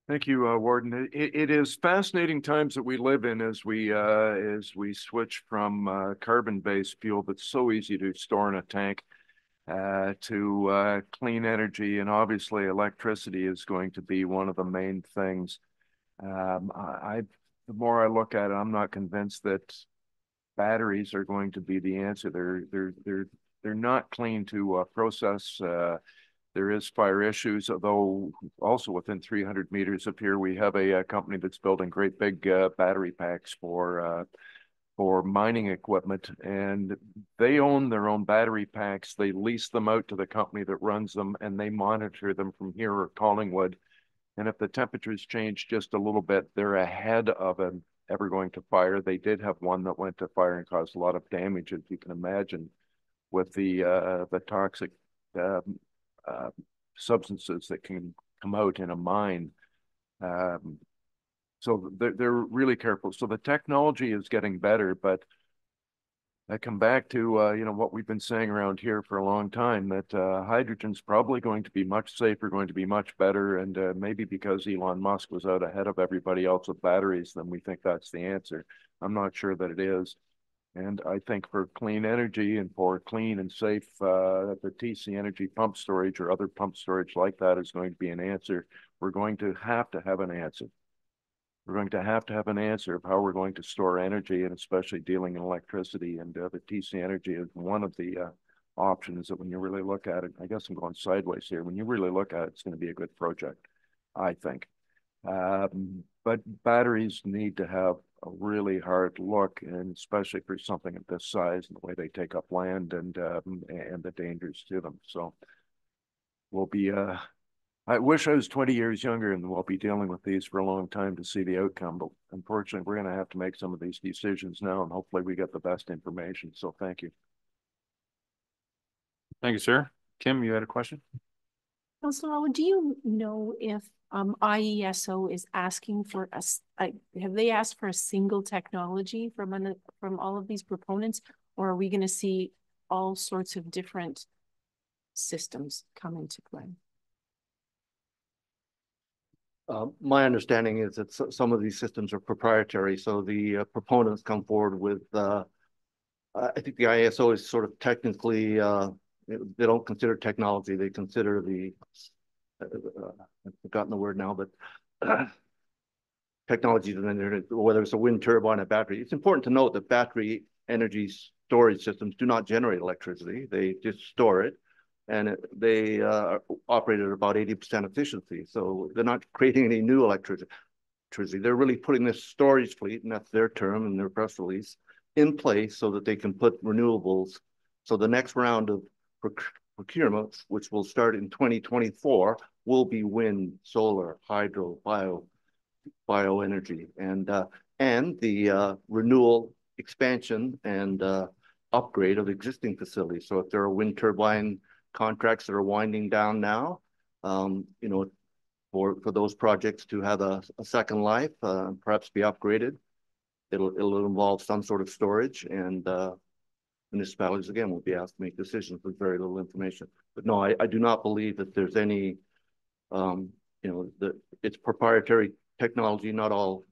Thank you, Warden. It is fascinating times that we live in as we switch from carbon-based fuel that's so easy to store in a tank to clean energy, and obviously electricity is going to be one of the main things. The more I look at it, I'm not convinced that batteries are going to be the answer. They're not clean to process. There is fire issues, although also within 300 meters of here, we have a company that's building great big battery packs for mining equipment, and they own their own battery packs. They lease them out to the company that runs them, and they monitor them from here at Collingwood. And if the temperatures change just a little bit, they're ahead of it ever going to fire. They did have one that went to fire and caused a lot of damage, as you can imagine, with the toxic substances that can come out in a mine. So they're really careful. So the technology is getting better, but I come back to you know, what we've been saying around here for a long time, that hydrogen's probably going to be much safer, going to be much better, and maybe because Elon Musk was out ahead of everybody else with batteries, then we think that's the answer. I'm not sure that it is. And I think for clean energy and for clean and safe, the TC Energy pump storage or other pump storage like that is going to be an answer. We're going to have an answer. We're going to have an answer of how we're going to store energy, and especially dealing in electricity. And the TC Energy is one of the options that when you really look at it, I guess I'm going sideways here. When you really look at it, it's going to be a good project, I think. But batteries need to have a really hard look, and especially for something of this size and the way they take up land and the dangers to them. So we'll be, I wish I was 20 years younger, and we'll be dealing with these for a long time to see the outcome. But unfortunately, we're going to have to make some of these decisions now, and hopefully we get the best information. So thank you. Thank you, sir. Kim, you had a question? Councilor, do you know if IESO is asking for us? Have they asked for a single technology from all of these proponents, or are we going to see all sorts of different systems come into play? My understanding is that some of these systems are proprietary, so the proponents come forward with. I think the IESO is sort of technically. They don't consider technology; they consider the. I've forgotten the word now, but technology, whether it's a wind turbine, a battery. It's important to note that battery energy storage systems do not generate electricity; they just store it, and they operate at about 80% efficiency. So they're not creating any new electricity. They're really putting this storage fleet, and that's their term in their press release, in place so that they can put renewables. So the next round of procurement, which will start in 2024, will be wind, solar, hydro, bioenergy, and the renewal, expansion, and upgrade of existing facilities. So if there are wind turbine contracts that are winding down now, you know, for those projects to have a second life, perhaps be upgraded, it'll involve some sort of storage, and municipalities again will be asked to make decisions with very little information. But no, I do not believe that there's any, you know, it's proprietary technology. Not all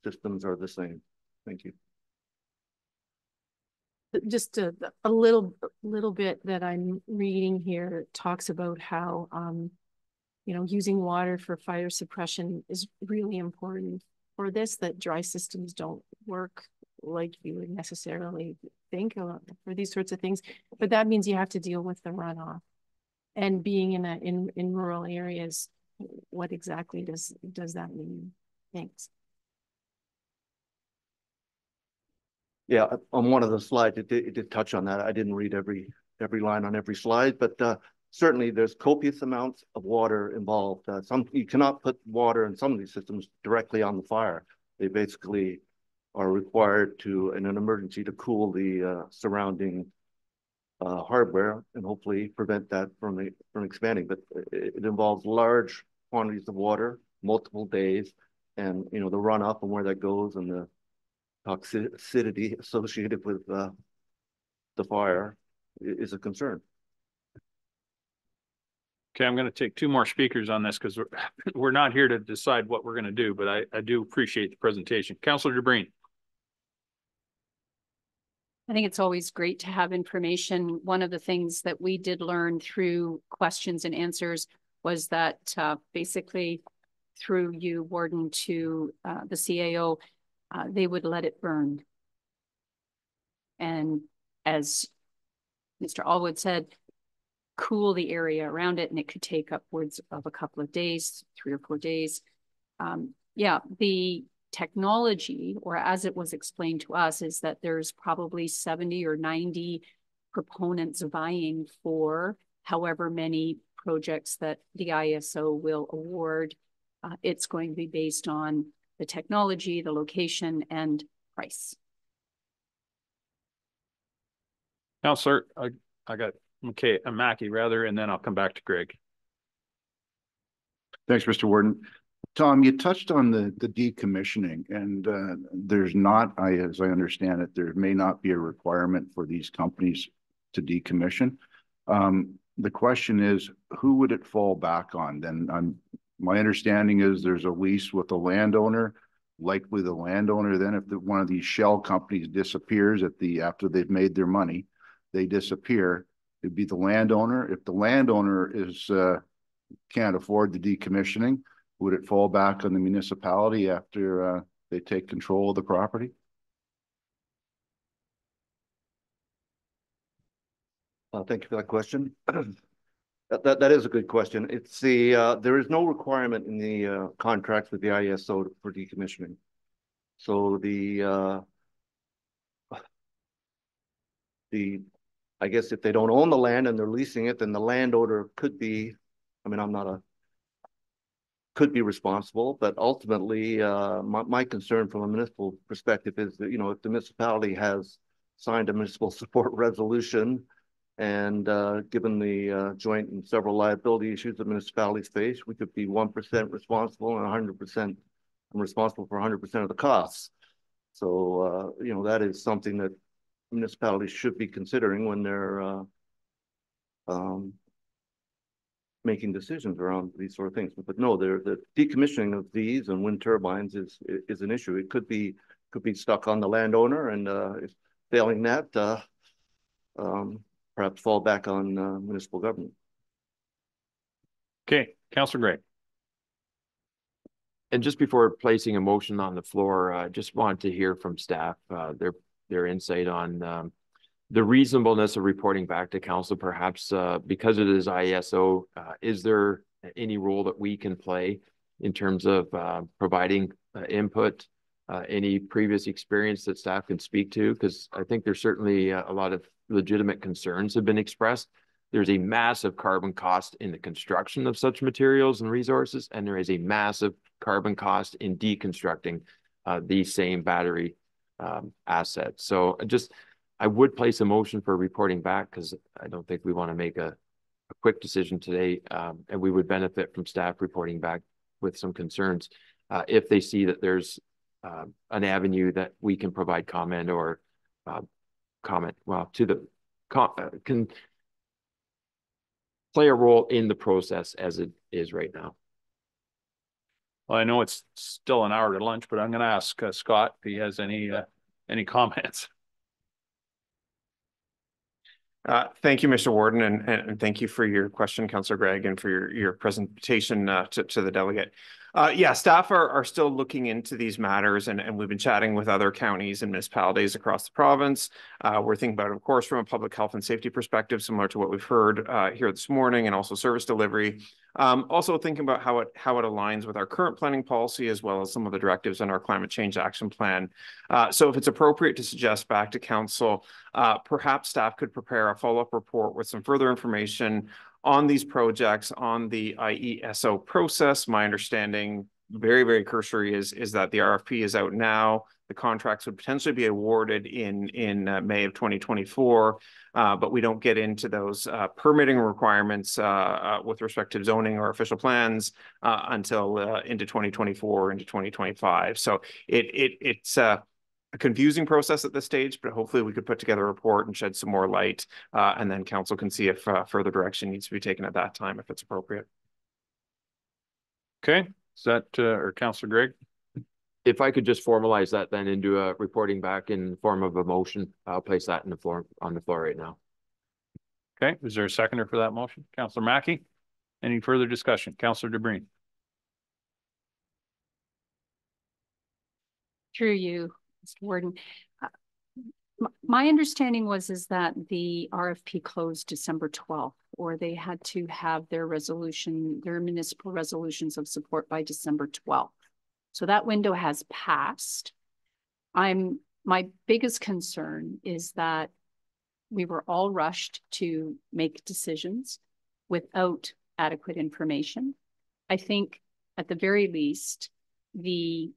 systems are the same. Thank you. Just a little bit that I'm reading here talks about how, you know, using water for fire suppression is really important for this, that dry systems don't work like you would necessarily think for these sorts of things. But that means you have to deal with the runoff. And being in rural areas, what exactly does that mean? Thanks. Yeah, on one of the slides, it did touch on that. I didn't read every line on every slide, but certainly there's copious amounts of water involved. You cannot put water in some of these systems directly on the fire. They basically are required to, in an emergency, to cool the surrounding hardware and hopefully prevent that from expanding. But it involves large quantities of water, multiple days, and you know the runoff and where that goes and the toxicity associated with the fire is a concern. Okay, I'm going to take two more speakers on this because we're not here to decide what we're going to do, but I do appreciate the presentation. Councillor DeBreen. I think it's always great to have information. One of the things that we did learn through questions and answers was that basically through you, Warden, to the CAO, they would let it burn. And as Mr. Allwood said, cool the area around it, and it could take upwards of a couple of days, 3 or 4 days. Yeah, the technology, or as it was explained to us, is that there's probably 70 or 90 proponents vying for however many projects that the ISO will award. It's going to be based on the technology, the location, and price. Councillor, I got Mackie rather, and then I'll come back to Greg. Thanks, Mr. Warden. Tom, you touched on the decommissioning, and there's not, as I understand it, there may not be a requirement for these companies to decommission. The question is, who would it fall back on? Then my understanding is there's a lease with the landowner. Likely the landowner, then if one of these shell companies disappears after they've made their money, they disappear. It'd be the landowner. If the landowner can't afford the decommissioning, would it fall back on the municipality after they take control of the property? Thank you for that question. That is a good question. It's there is no requirement in the contracts with the ISO for decommissioning. So I guess if they don't own the land and they're leasing it, then the landowner could be, I mean, could be responsible, but ultimately my concern from a municipal perspective is that, you know, if the municipality has signed a municipal support resolution and given the joint and several liability issues that municipalities face, we could be 1% responsible and 100% responsible for 100% of the costs. So, you know, that is something that municipalities should be considering when they're making decisions around these sort of things. But no, the decommissioning of these and wind turbines is an issue. It could be stuck on the landowner, and if failing that, perhaps fall back on municipal government. Okay, Councillor Gray. And just before placing a motion on the floor, I just want to hear from staff their insight on the reasonableness of reporting back to council, perhaps because it is ISO. Is there any role that we can play in terms of providing input, any previous experience that staff can speak to? Because I think there's certainly a lot of legitimate concerns have been expressed. There's a massive carbon cost in the construction of such materials and resources, and there is a massive carbon cost in deconstructing these same battery assets. So I would place a motion for reporting back, because I don't think we want to make a quick decision today, and we would benefit from staff reporting back with some concerns if they see that there's an avenue that we can provide comment or can play a role in the process as it is right now. Well, I know it's still an hour to lunch, but I'm going to ask Scott if he has any comments. Thank you, Mr. Warden, and thank you for your question, Councillor Gregg, and for your presentation to the delegate. Yeah, staff are still looking into these matters, and we've been chatting with other counties and municipalities across the province. We're thinking about it, of course, from a public health and safety perspective, similar to what we've heard here this morning, and also service delivery. Also thinking about how it aligns with our current planning policy, as well as some of the directives in our climate change action plan. So if it's appropriate to suggest back to council, perhaps staff could prepare a follow-up report with some further information on these projects, on the IESO process. My understanding, very, very cursory, is that the RFP is out now. The contracts would potentially be awarded in May of 2024, but we don't get into those permitting requirements with respect to zoning or official plans until into 2024, into 2025. So it's a confusing process at this stage, but hopefully we could put together a report and shed some more light, and then council can see if further direction needs to be taken at that time, if it's appropriate. Okay, is that or Councillor Gregg? If I could just formalize that then into a reporting back in the form of a motion, I'll place that on the floor right now. Okay, is there a seconder for that motion? Councillor Mackey? Any further discussion? Councillor DeBreen? Through you, Mr. Warden. My understanding is that the RFP closed December 12th, or they had to have their municipal resolutions of support by December 12th. So that window has passed. My biggest concern is that we were all rushed to make decisions without adequate information. I think at the very least, the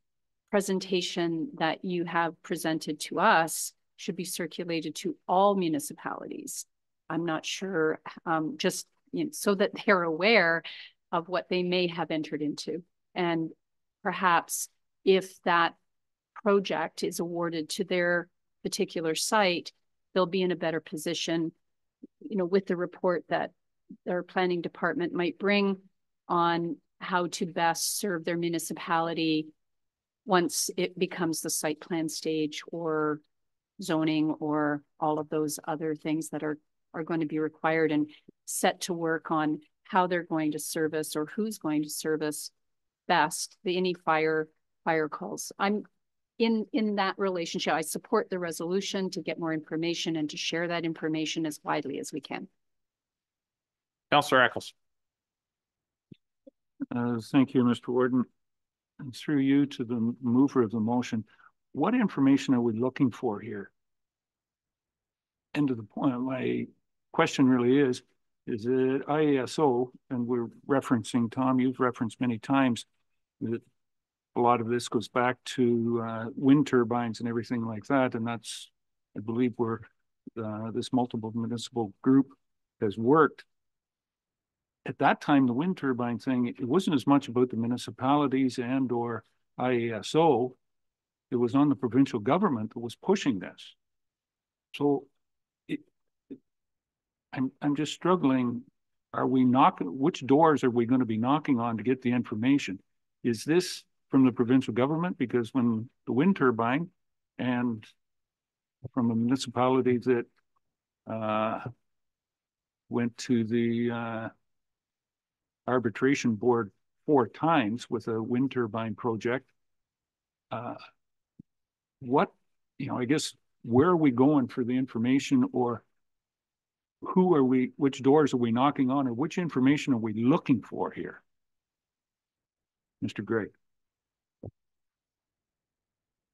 presentation that you have presented to us should be circulated to all municipalities. I'm not sure, just so that they're aware of what they may have entered into. And perhaps if that project is awarded to their particular site, they'll be in a better position, with the report that their planning department might bring on how to best serve their municipality once it becomes the site plan stage, or zoning, or all of those other things that are going to be required, and set to work on how they're going to service, or who's going to service best any fire calls. I'm in that relationship. I support the resolution to get more information and to share that information as widely as we can. Councillor Eccles. Thank you, Mr. Warden. And through you to the mover of the motion, what information are we looking for here? And to the point, my question really is it IESO, and we're referencing, Tom, you've referenced many times that a lot of this goes back to wind turbines and everything like that. And that's, I believe, where this multiple municipal group has worked. At that time, the wind turbine thing, it wasn't as much about the municipalities and or IESO. It was on the provincial government that was pushing this. So I'm just struggling. Are we knocking, which doors are we going to be knocking on to get the information? Is this from the provincial government? Because when the wind turbine, and from a municipality that went to the arbitration board 4 times with a wind turbine project, I guess, where are we going for the information, or which doors are we knocking on, or which information are we looking for here? Mr. Gregg.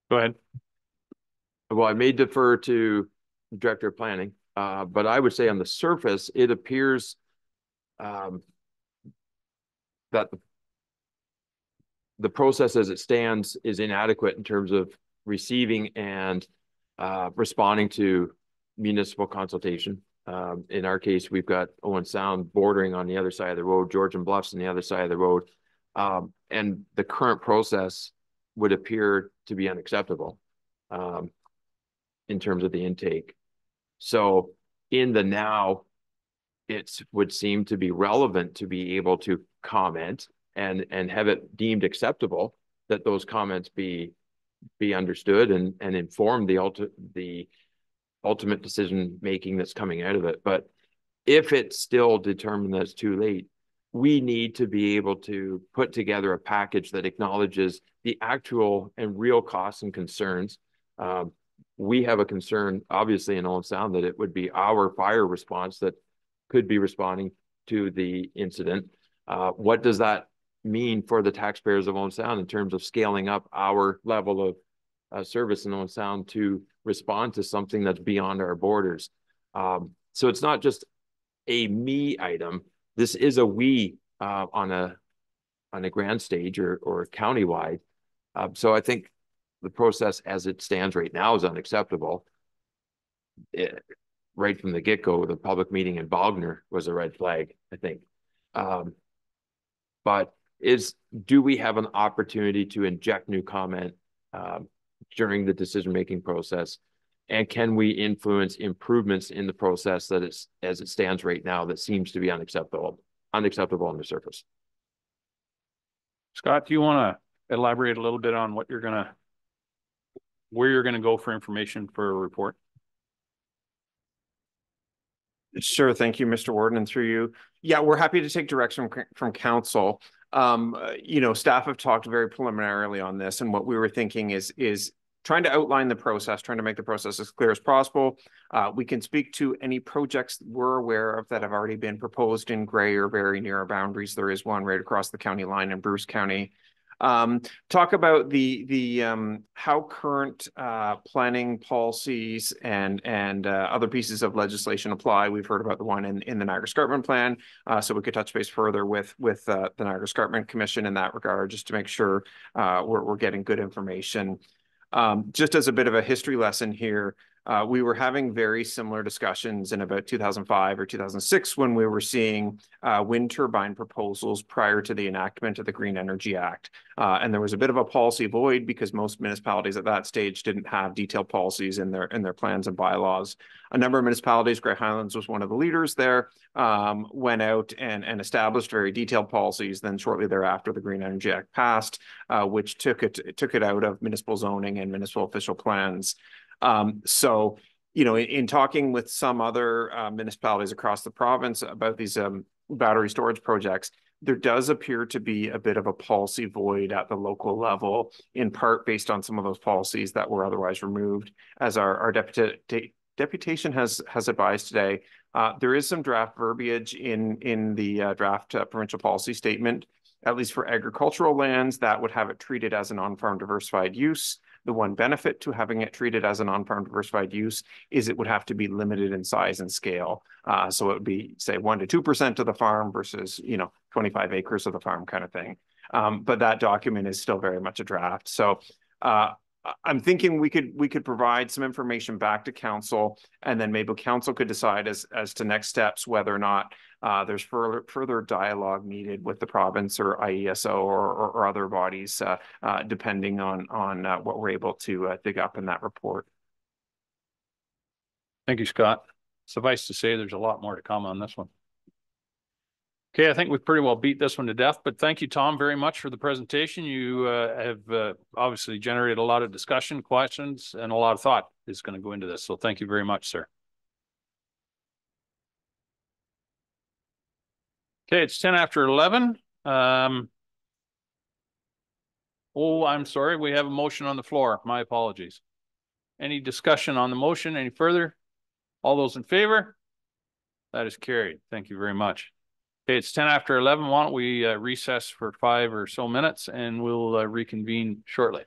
Go ahead. Well, I may defer to the Director of Planning, but I would say on the surface, it appears that the process as it stands is inadequate in terms of receiving and responding to municipal consultation. In our case, we've got Owen Sound bordering on the other side of the road, Georgian Bluffs on the other side of the road. And the current process would appear to be unacceptable in terms of the intake. So in the now, it would seem to be relevant to be able to comment and have it deemed acceptable, that those comments be understood and inform the ultimate decision making that's coming out of it. But if it's still determined that it's too late, we need to be able to put together a package that acknowledges the actual and real costs and concerns. We have a concern, obviously, in Owen Sound that it would be our fire response that could be responding to the incident. What does that mean for the taxpayers of Owen Sound in terms of scaling up our level of service in Owen Sound to respond to something that's beyond our borders? So it's not just a me item. This is a we on a grand stage or countywide. So I think the process as it stands right now is unacceptable. Right from the get-go, the public meeting in Bogner was a red flag, I think. But do we have an opportunity to inject new comment during the decision-making process? And can we influence improvements in the process that is, as it stands right now, that seems to be unacceptable on the surface? Scott, do you want to elaborate a little bit on where you're going to go for information for a report? Sure. Thank you, Mr. Warden, and through you. Yeah, we're happy to take direction from council. Staff have talked very preliminarily on this, and what we were thinking is trying to outline the process, trying to make the process as clear as possible. We can speak to any projects we're aware of that have already been proposed in Grey or very near our boundaries. There is one right across the county line in Bruce County. Talk about the how current planning policies and other pieces of legislation apply. We've heard about the one in the Niagara Escarpment Plan, so we could touch base further with the Niagara Escarpment Commission in that regard, just to make sure we're getting good information. Just as a bit of a history lesson here, we were having very similar discussions in about 2005 or 2006 when we were seeing wind turbine proposals prior to the enactment of the Green Energy Act. And there was a bit of a policy void because most municipalities at that stage didn't have detailed policies in their plans and bylaws. A number of municipalities, Grey Highlands was one of the leaders there, went out and established very detailed policies. Then shortly thereafter, the Green Energy Act passed, which took it out of municipal zoning and municipal official plans. So, in talking with some other municipalities across the province about these battery storage projects, there does appear to be a bit of a policy void at the local level, in part based on some of those policies that were otherwise removed. As our deputation has advised today, there is some draft verbiage in the draft provincial policy statement, at least for agricultural lands, that would have it treated as an on-farm diversified use. The one benefit to having it treated as an on-farm diversified use is it would have to be limited in size and scale. So it would be, say, 1 to 2% of the farm versus, 25 acres of the farm kind of thing. But that document is still very much a draft. So I'm thinking we could provide some information back to council, and then maybe council could decide as to next steps whether or not there's further dialogue needed with the province or IESO or other bodies, depending on what we're able to dig up in that report. Thank you, Scott. Suffice to say, there's a lot more to come on this one. Okay, I think we've pretty well beat this one to death, but thank you, Tom, very much for the presentation. You have obviously generated a lot of discussion, questions, and a lot of thought is going to go into this. So thank you very much, sir. Okay, it's 10 after 11. Oh, I'm sorry. We have a motion on the floor. My apologies. Any discussion on the motion? Any further? All those in favor? That is carried. Thank you very much. Okay, it's 10 after 11. Why don't we recess for 5 or so minutes and we'll reconvene shortly.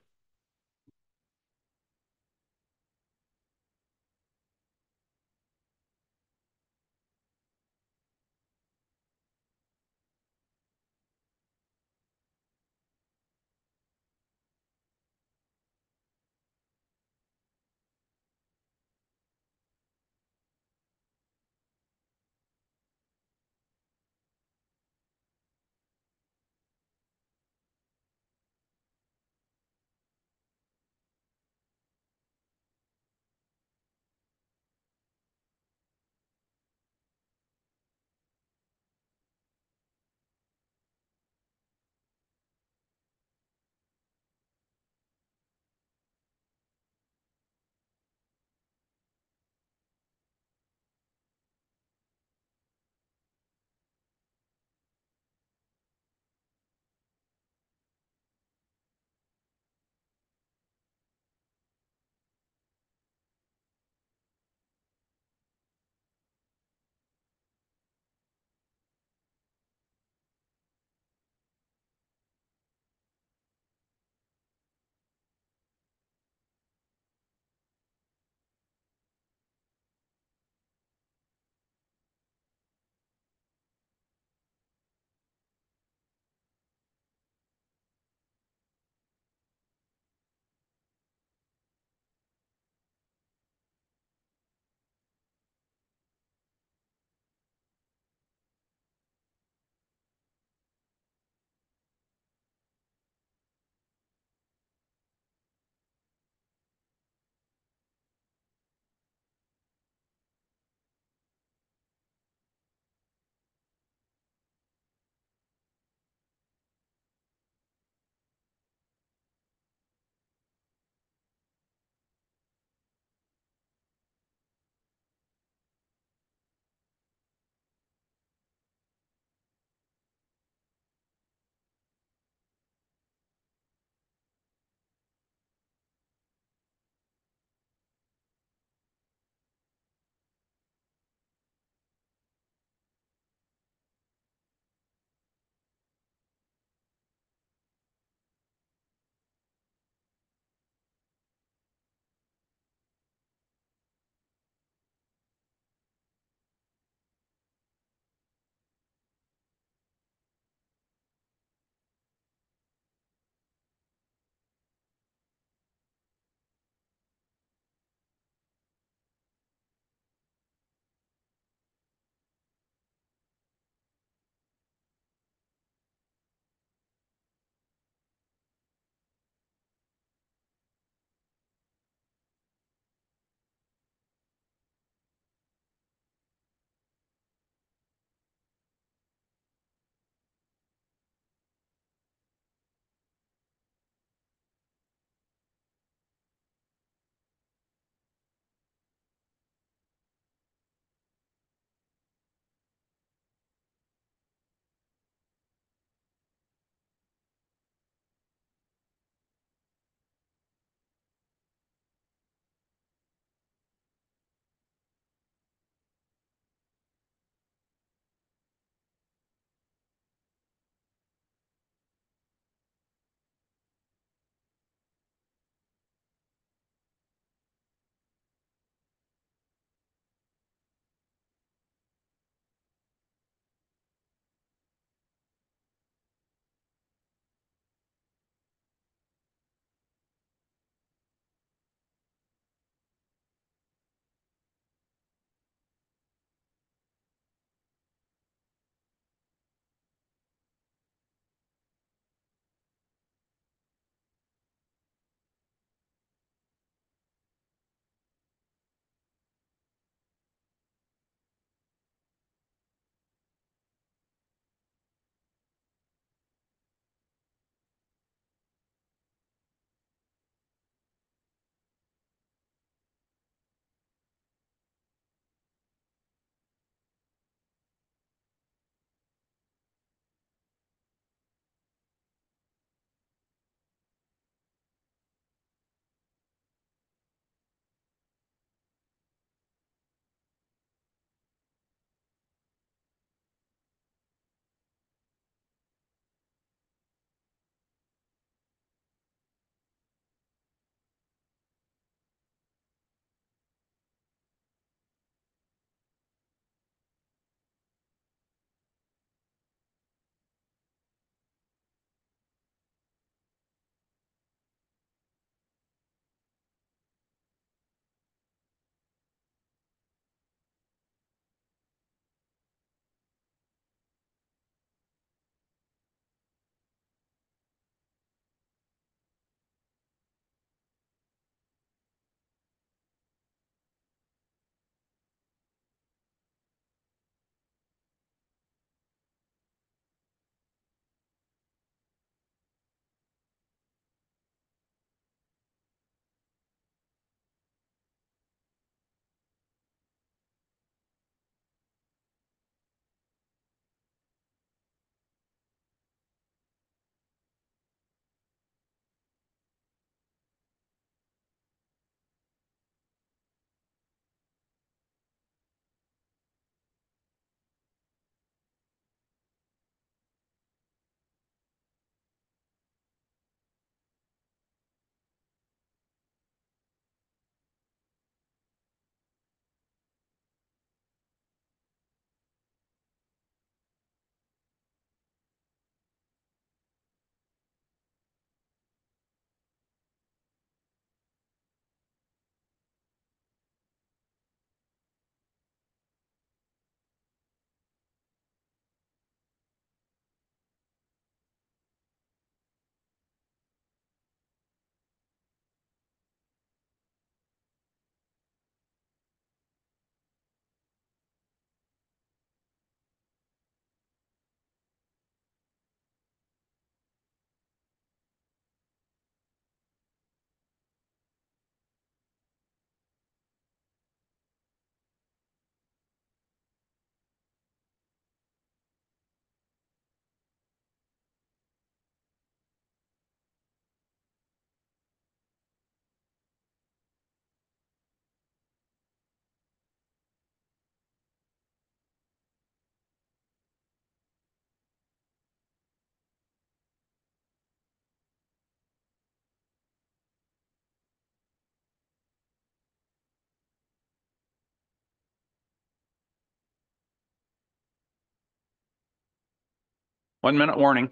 1 minute warning.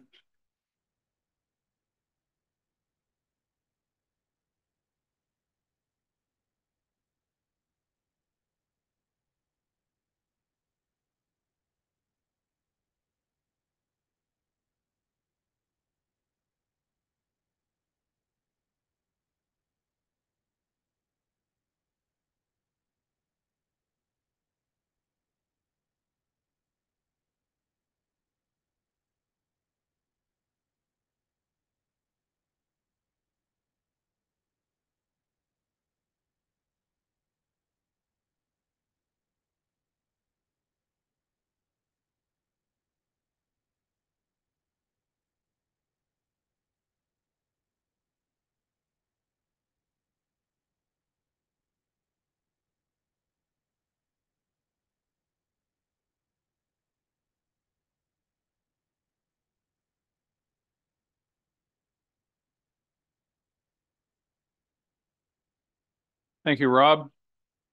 Thank you, Rob.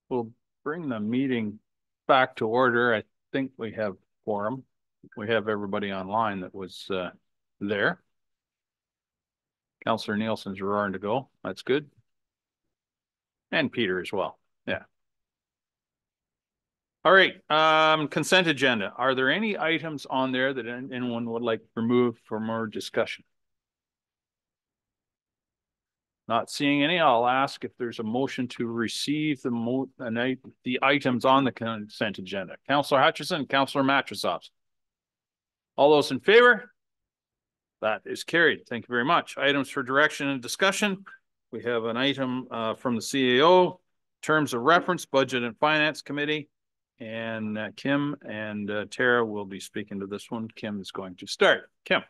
We'll bring the meeting back to order. I think we have quorum. We have everybody online that was there. Councillor Nielsen's roaring to go. That's good. And Peter as well. Yeah. All right. Consent agenda. Are there any items on there that anyone would like removed for more discussion? Not seeing any, I'll ask if there's a motion to receive the items on the consent agenda. Councillor Hutchison, Councillor Matrosovs. All those in favor? That is carried. Thank you very much. Items for direction and discussion. We have an item from the CAO, terms of reference, Budget and Finance Committee. And Kim and Tara will be speaking to this one. Kim is going to start. Kim.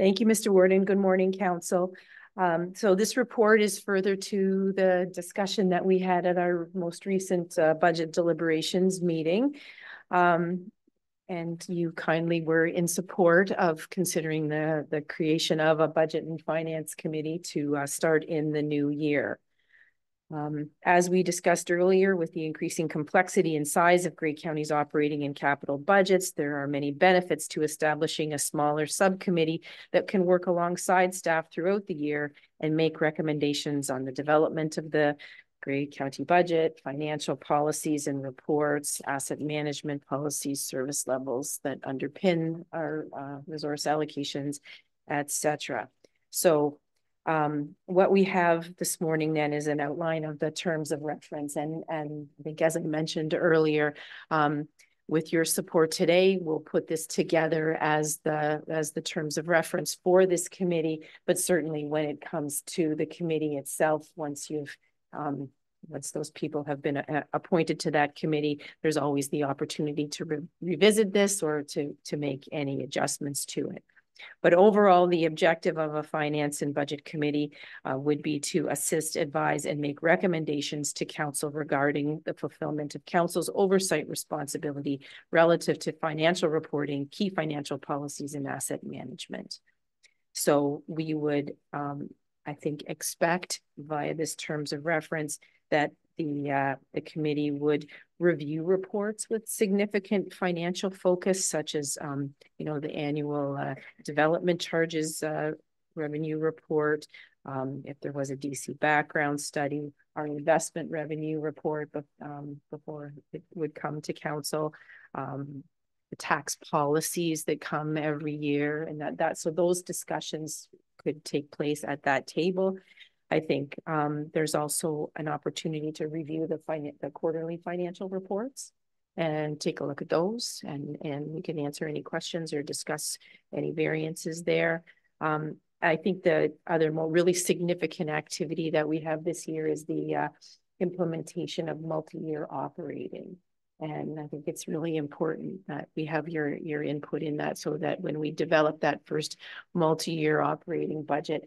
Thank you, Mr. Warden. Good morning, Council. So this report is further to the discussion that we had at our most recent budget deliberations meeting. And you kindly were in support of considering the creation of a Budget and Finance Committee to start in the new year. As we discussed earlier, with the increasing complexity and size of Grey County's operating and capital budgets, there are many benefits to establishing a smaller subcommittee that can work alongside staff throughout the year and make recommendations on the development of the Grey County budget, financial policies and reports, asset management policies, service levels that underpin our resource allocations, etc. So what we have this morning then is an outline of the terms of reference. And I think, as I mentioned earlier, with your support today, we'll put this together as the terms of reference for this committee. But certainly when it comes to the committee itself, once those people have been appointed to that committee, there's always the opportunity to revisit this or to make any adjustments to it. But overall, the objective of a finance and budget committee would be to assist, advise, and make recommendations to council regarding the fulfillment of council's oversight responsibility relative to financial reporting, key financial policies, and asset management. So we would, I think, expect via this terms of reference that the committee would review reports with significant financial focus, such as, the annual development charges revenue report, if there was a DC background study, our investment revenue report before it would come to council, the tax policies that come every year, and so those discussions could take place at that table. I think there's also an opportunity to review the quarterly financial reports and take a look at those, and we can answer any questions or discuss any variances there. I think the other more really significant activity that we have this year is the implementation of multi-year operating. And I think it's really important that we have your input in that, so that when we develop that first multi-year operating budget,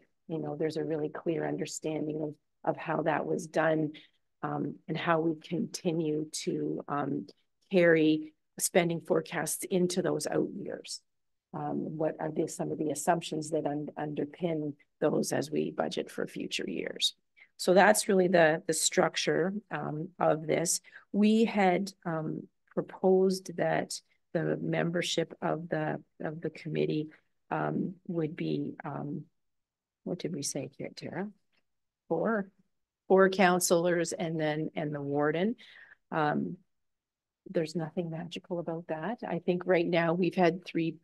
there's a really clear understanding of how that was done, and how we continue to carry spending forecasts into those out years. What are some of the assumptions that underpin those as we budget for future years? So that's really the structure of this. We had proposed that the membership of the committee would be, what did we say here, Tara? Four counselors and the warden. There's nothing magical about that. I think right now we've had three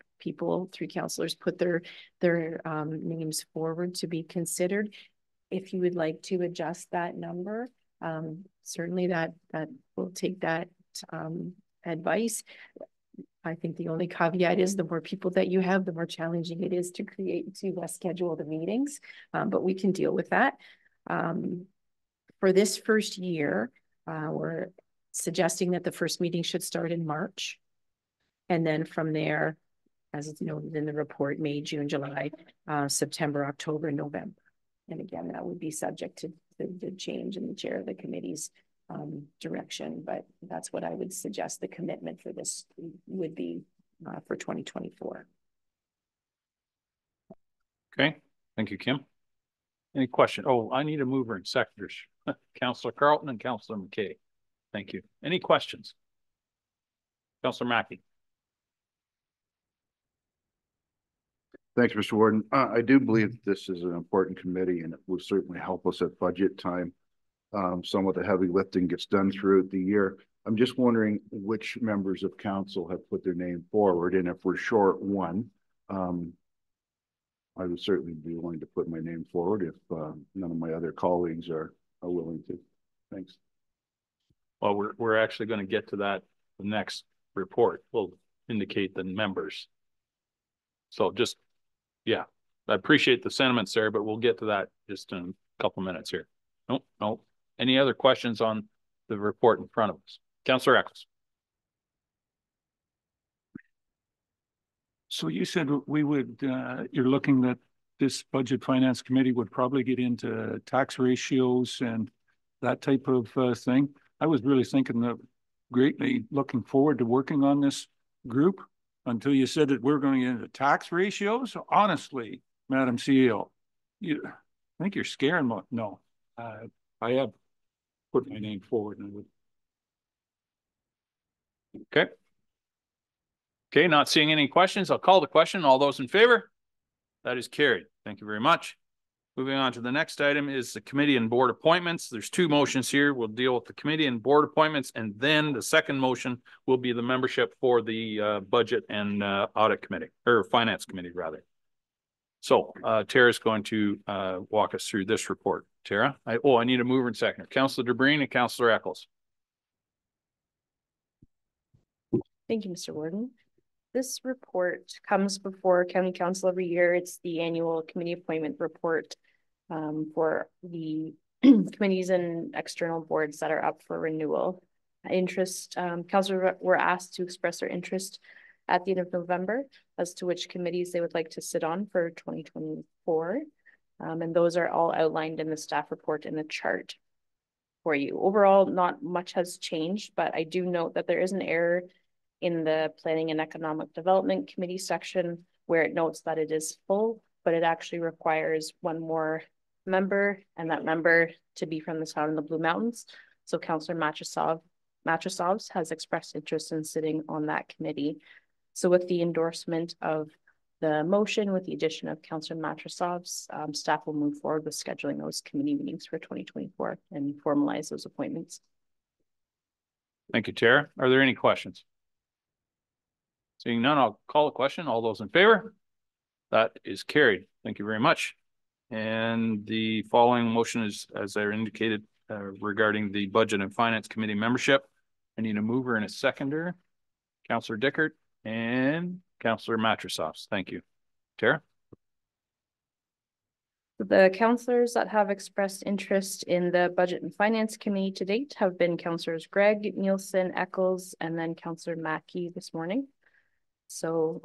counselors put their names forward to be considered. If you would like to adjust that number, certainly that will take that advice. I think the only caveat is the more people that you have, the more challenging it is to schedule the meetings, but we can deal with that. For this first year, we're suggesting that the first meeting should start in March. And then from there, as it's noted in the report, May, June, July, September, October, November. And again, that would be subject to the change in the chair of the committee's direction, but that's what I would suggest the commitment for this would be for 2024. Okay, thank you, Kim. Any question? Oh, I need a mover and seconders. Councillor Carlton and Councillor McKay. Thank you. Any questions? Councillor Mackey. Thanks, Mr. Warden. I do believe this is an important committee and it will certainly help us at budget time. Some of the heavy lifting gets done throughout the year. I'm just wondering which members of council have put their name forward, and if we're short one, I would certainly be willing to put my name forward if none of my other colleagues are willing to. Thanks. Well, we're actually going to get to that. The next report will indicate the members. So just, yeah, I appreciate the sentiments there, but we'll get to that just in a couple minutes here. Nope. Any other questions on the report in front of us? Councillor Eccles. So you said we would, you're looking that this budget finance committee would probably get into tax ratios and that type of thing. I was really thinking of greatly looking forward to working on this group until you said that we're going to get into tax ratios. Honestly, Madam CEO, I think you're scaring me. No, I have put my name forward and I would. Okay. Okay, not seeing any questions. I'll call the question. All those in favor? That is carried. Thank you very much. Moving on to the next item is the committee and board appointments. There's two motions here. We'll deal with the committee and board appointments, and then the second motion will be the membership for the budget and audit committee, or finance committee rather. So Tara's going to walk us through this report. Tara, I need a mover and seconder. Councillor DeBreen and Councillor Eccles. Thank you, Mr. Warden. This report comes before County Council every year. It's the annual committee appointment report for the committees and external boards that are up for renewal. Councillors were asked to express their interest at the end of November as to which committees they would like to sit on for 2024. And those are all outlined in the staff report in the chart for you. Overall, not much has changed, but I do note that there is an error in the Planning and Economic Development Committee section where it notes that it is full, but it actually requires one more member, and that member to be from the town of the Blue Mountains. So Councillor Matrasovs has expressed interest in sitting on that committee. So with the endorsement of the motion, with the addition of Councillor Matrasovs, staff will move forward with scheduling those committee meetings for 2024 and formalize those appointments. Thank you, Tara. Are there any questions? Seeing none, I'll call the question. All those in favor? That is carried. Thank you very much. And the following motion is, as I indicated, regarding the Budget and Finance Committee membership. I need a mover and a seconder. Councillor Dickert and Councillor Matrasovs. Thank you. Tara? The councillors that have expressed interest in the Budget and Finance Committee to date have been Councillors Gregg, Nielsen, Eccles, and then Councillor Mackey this morning. So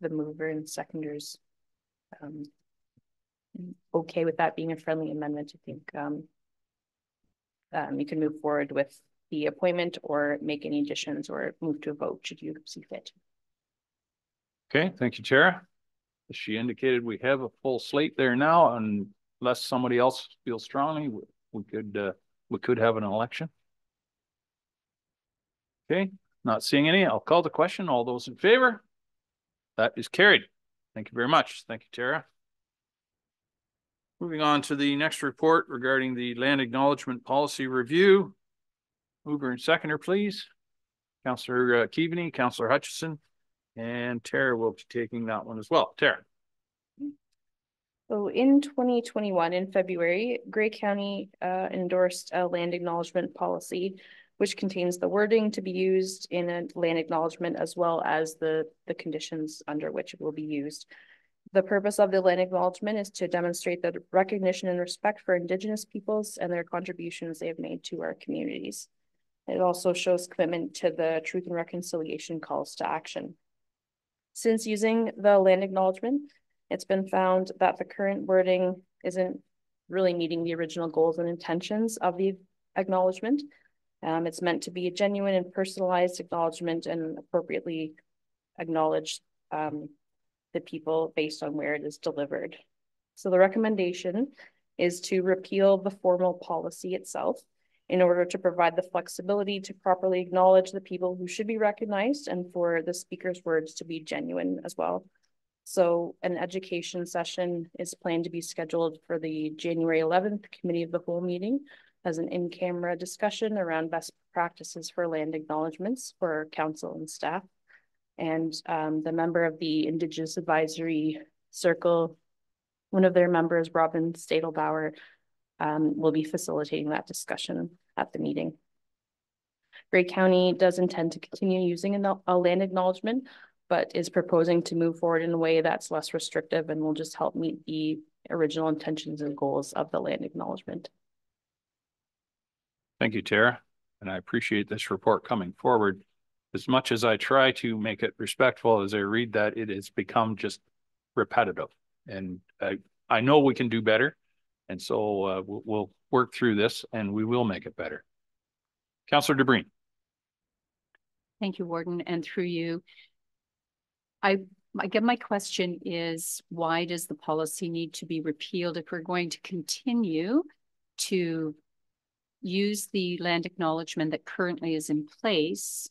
the mover and seconders okay with that being a friendly amendment. I think you can move forward with the appointment or make any additions or move to a vote should you see fit. Okay, thank you, Tara. As she indicated, we have a full slate there now, and unless somebody else feels strongly, we could have an election. Okay, Not seeing any. I'll call the question. All those in favor? That is carried. Thank you very much. Thank you, Tara. Moving on to the next report regarding the land acknowledgement policy review. Mover and seconder, please. Councillor Keaveney, Councillor Hutchison, and Tara will be taking that one as well. Tara. So in 2021, in February, Grey County endorsed a land acknowledgement policy, which contains the wording to be used in a land acknowledgement as well as the conditions under which it will be used. The purpose of the land acknowledgement is to demonstrate the recognition and respect for Indigenous peoples and their contributions they have made to our communities. It also shows commitment to the Truth and Reconciliation calls to action. Since using the land acknowledgement, it's been found that the current wording isn't really meeting the original goals and intentions of the acknowledgement. It's meant to be a genuine and personalized acknowledgement and appropriately acknowledge the people based on where it is delivered. So the recommendation is to repeal the formal policy itself in order to provide the flexibility to properly acknowledge the people who should be recognized and for the speaker's words to be genuine as well. So an education session is planned to be scheduled for the January 11th Committee of the Whole meeting as an in-camera discussion around best practices for land acknowledgements for council and staff. And the member of the Indigenous Advisory Circle, one of their members, Robin Stadelbauer, will be facilitating that discussion at the meeting. Grey County does intend to continue using a land acknowledgement, but is proposing to move forward in a way that's less restrictive and will just help meet the original intentions and goals of the land acknowledgement. Thank you, Tara. And I appreciate this report coming forward. As much as I try to make it respectful as I read that, it has become just repetitive. And I know we can do better. And so we'll work through this and we will make it better. Councillor DeBreen. Thank you, Warden. And through you, I guess my question is, why does the policy need to be repealed if we're going to continue to use the land acknowledgement that currently is in place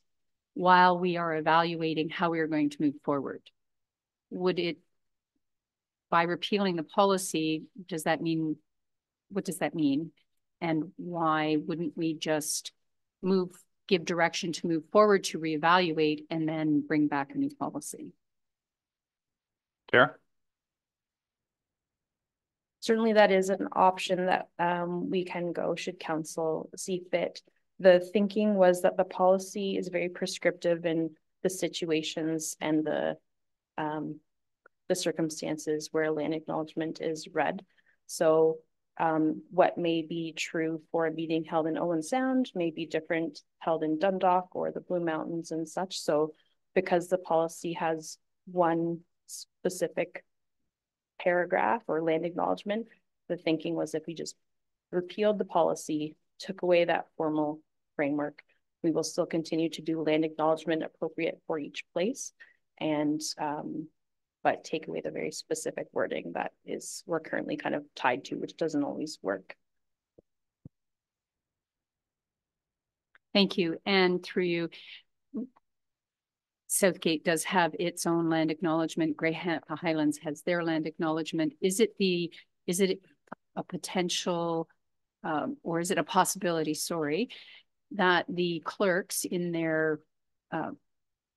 while we are evaluating how we are going to move forward? Would it, by repealing the policy, does that mean, what does that mean? And why wouldn't we just give direction to move forward to reevaluate and then bring back a new policy? Tara? Certainly that is an option that we can go should council see fit. The thinking was that the policy is very prescriptive in the situations and the circumstances where land acknowledgement is read. So what may be true for a meeting held in Owen Sound may be different held in Dundalk or the Blue Mountains and such. So because the policy has one specific paragraph or land acknowledgement, the thinking was if we just repealed the policy, took away that formal framework, we will still continue to do land acknowledgement appropriate for each place, and but take away the very specific wording that we're currently kind of tied to, which doesn't always work. Thank you. And through you, Southgate does have its own land acknowledgement. Grey Highlands has their land acknowledgement. Is it a potential, or is it a possibility, sorry, that the clerks in their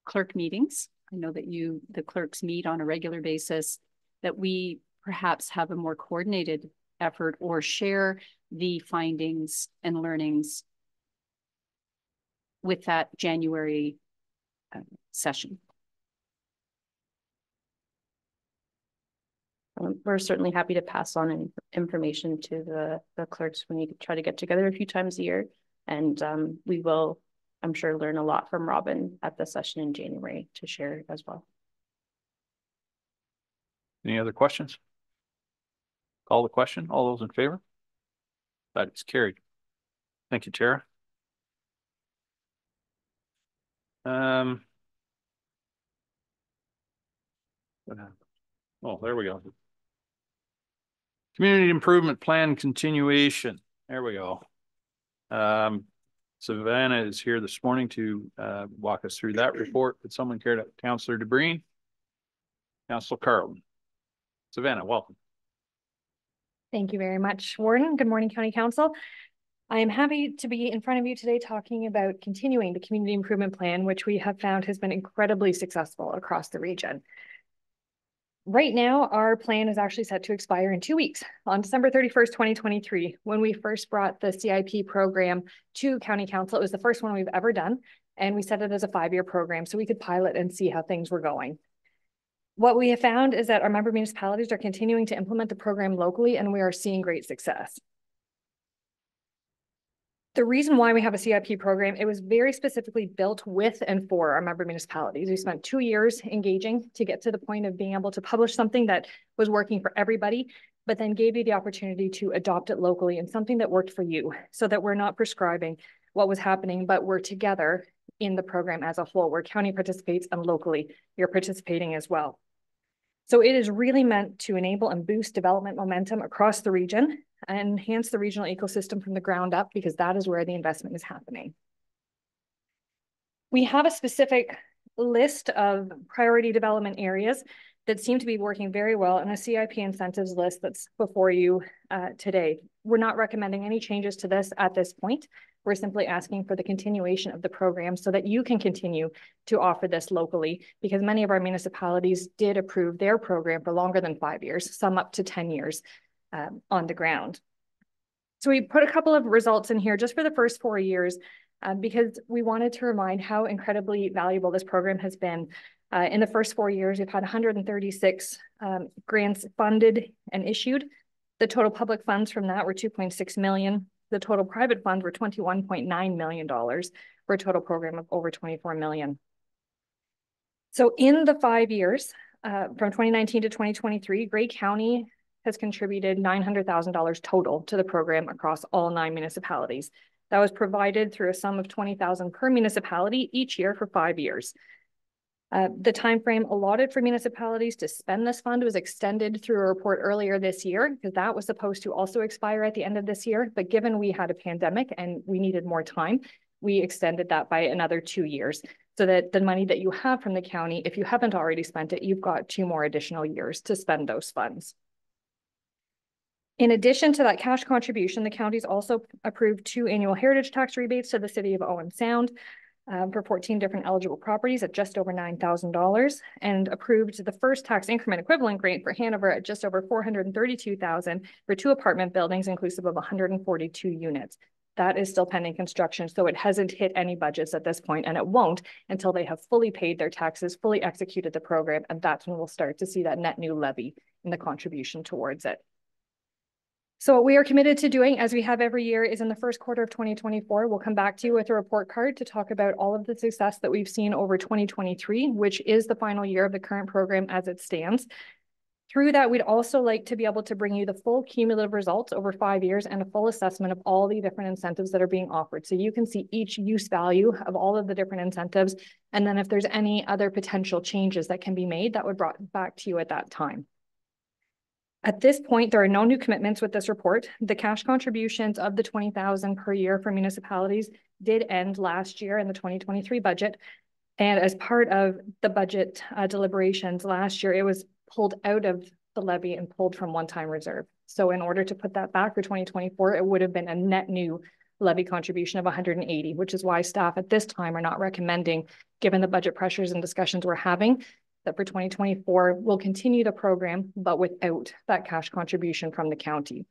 clerk meetings, I know that the clerks meet on a regular basis, that we perhaps have a more coordinated effort or share the findings and learnings with that January session? We're certainly happy to pass on information to the clerks when we try to get together a few times a year. And we will, I'm sure, learn a lot from Robin at the session in January to share as well. Any other questions? Call the question. All those in favor? That is carried. Thank you, Tara. Oh, there we go. Community Improvement Plan continuation. There we go. Savannah is here this morning to walk us through that report. Would someone care to, Councillor DeBreen? Councillor Carlton. Savannah, welcome. Thank you very much, Warden. Good morning, County Council. I am happy to be in front of you today talking about continuing the community improvement plan, which we have found has been incredibly successful across the region. Right now, our plan is actually set to expire in 2 weeks on December 31st, 2023. When we first brought the CIP program to County Council, it was the first one we've ever done. And we set it as a 5-year program so we could pilot and see how things were going. What we have found is that our member municipalities are continuing to implement the program locally, and we are seeing great success. The reason why we have a CIP program, it was very specifically built with and for our member municipalities. We spent 2 years engaging to get to the point of being able to publish something that was working for everybody, but then gave you the opportunity to adopt it locally and something that worked for you, so that we're not prescribing what was happening, but we're together in the program as a whole, where county participates and locally you're participating as well. So it is really meant to enable and boost development momentum across the region and enhance the regional ecosystem from the ground up, because that is where the investment is happening. We have a specific list of priority development areas that seem to be working very well, and a CIP incentives list that's before you today. We're not recommending any changes to this at this point. We're simply asking for the continuation of the program so that you can continue to offer this locally, because many of our municipalities did approve their program for longer than 5 years, some up to 10 years on the ground. So we put a couple of results in here just for the first 4 years because we wanted to remind how incredibly valuable this program has been. In the first 4 years, we've had 136 grants funded and issued. The total public funds from that were $2.6 million. The total private funds were $21.9 million for a total program of over $24 million. So in the 5 years, from 2019 to 2023, Grey County has contributed $900,000 total to the program across all 9 municipalities. That was provided through a sum of $20,000 per municipality each year for 5 years. The timeframe allotted for municipalities to spend this fund was extended through a report earlier this year, because that was supposed to also expire at the end of this year. But given we had a pandemic and we needed more time, we extended that by another 2 years, so that the money that you have from the county, if you haven't already spent it, you've got 2 more additional years to spend those funds. In addition to that cash contribution, the county's also approved 2 annual heritage tax rebates to the city of Owen Sound for 14 different eligible properties at just over $9,000, and approved the first tax increment equivalent grant for Hanover at just over $432,000 for 2 apartment buildings, inclusive of 142 units. That is still pending construction, so it hasn't hit any budgets at this point, and it won't until they have fully paid their taxes, fully executed the program, and that's when we'll start to see that net new levy and the contribution towards it. So what we are committed to doing, as we have every year, is in the first quarter of 2024, we'll come back to you with a report card to talk about all of the success that we've seen over 2023, which is the final year of the current program as it stands. Through that, we'd also like to be able to bring you the full cumulative results over 5 years and a full assessment of all the different incentives that are being offered. So you can see each use value of all of the different incentives. And then if there's any other potential changes that can be made, that would be brought back to you at that time. At this point, there are no new commitments with this report. The cash contributions of the $20,000 per year for municipalities did end last year in the 2023 budget. And as part of the budget deliberations last year, it was pulled out of the levy and pulled from one-time reserve. So in order to put that back for 2024, it would have been a net new levy contribution of 180, which is why staff at this time are not recommending, given the budget pressures and discussions we're having, that for 2024, we'll continue the program, but without that cash contribution from the county.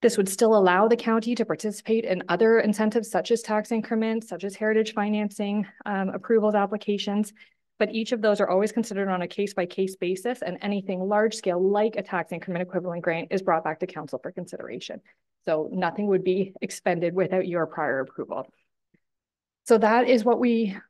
This would still allow the county to participate in other incentives, such as tax increments, such as heritage financing, approvals applications, but each of those are always considered on a case-by-case basis, and anything large-scale, like a tax increment equivalent grant, is brought back to council for consideration. So nothing would be expended without your prior approval. So that is what we'd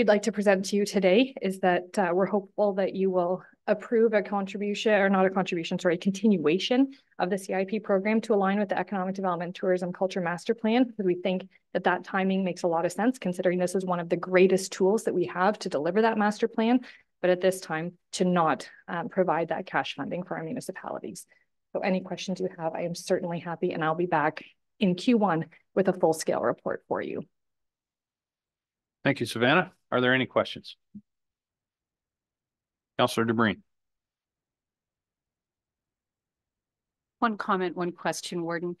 like to present to you today, is that we're hopeful that you will approve a contribution, or not a contribution, sorry, continuation of the CIP program to align with the Economic Development, Tourism, Culture Master Plan, because we think that that timing makes a lot of sense, considering this is one of the greatest tools that we have to deliver that master plan, but at this time to not provide that cash funding for our municipalities. So any questions you have, I am certainly happy, and I'll be back in Q1 with a full-scale report for you. Thank you, Savannah. Are there any questions? Councillor DeBreen. One comment, one question, Warden.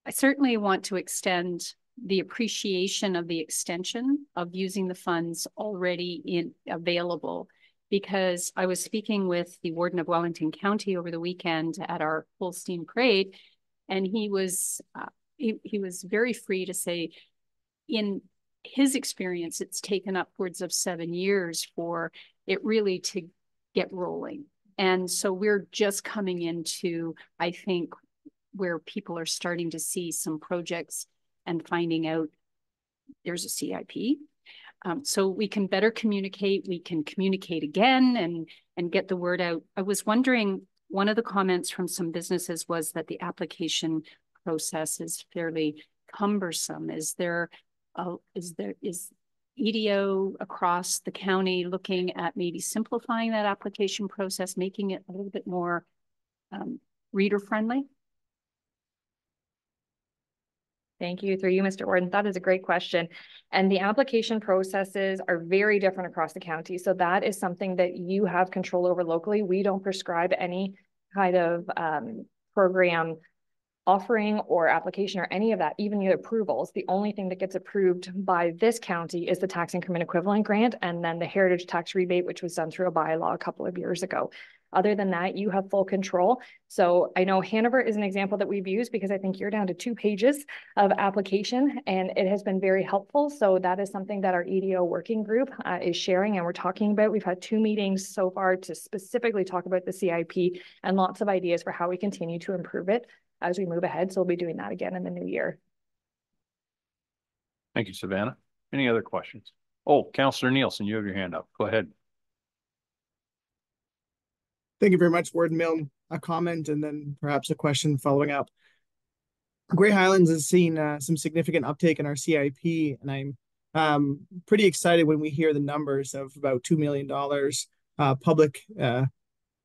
I certainly want to extend the appreciation of the extension of using the funds already available, because I was speaking with the Warden of Wellington County over the weekend at our Holstein Parade, and he was very free to say, in his experience, it's taken upwards of 7 years for it really to get rolling. And so we're just coming into, I think, where people are starting to see some projects and finding out there's a CIP. So we can better communicate, we can communicate again and get the word out. I was wondering, one of the comments from some businesses was that the application process is fairly cumbersome. Is EDO across the county looking at maybe simplifying that application process, making it a little bit more reader friendly? Thank you. Through you, Mr. Warden. That is a great question. And the application processes are very different across the county. So that is something that you have control over locally. We don't prescribe any kind of program offering or application or any of that, even the approvals. The only thing that gets approved by this county is the tax increment equivalent grant and then the heritage tax rebate, which was done through a bylaw a couple of years ago. Other than that, you have full control. So I know Hanover is an example that we've used because I think you're down to 2 pages of application and it has been very helpful. So that is something that our EDO working group is sharing and we're talking about. We've had 2 meetings so far to specifically talk about the CIP and lots of ideas for how we continue to improve it as we move ahead. So we'll be doing that again in the new year. Thank you, Savannah. Any other questions? Oh, Councillor Nielsen, you have your hand up. Go ahead. Thank you very much, Warden Milne. A comment and then perhaps a question following up. Grey Highlands has seen some significant uptake in our CIP, and I'm pretty excited when we hear the numbers of about $2 million public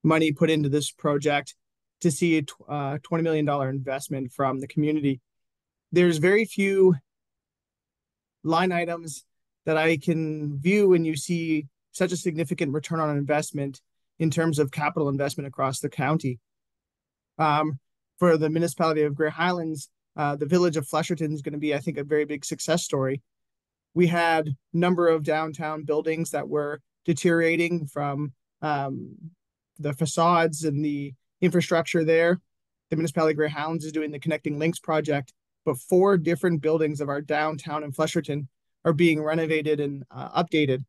money put into this project to see a $20 million investment from the community. There's very few line items that I can view when you see such a significant return on investment in terms of capital investment across the county. For the municipality of Grey Highlands, the village of Flesherton is going to be, I think, a very big success story. We had a number of downtown buildings that were deteriorating from the facades and the infrastructure there. The municipality of Grey Highlands is doing the Connecting Links project, but 4 different buildings of our downtown in Flesherton are being renovated and updated,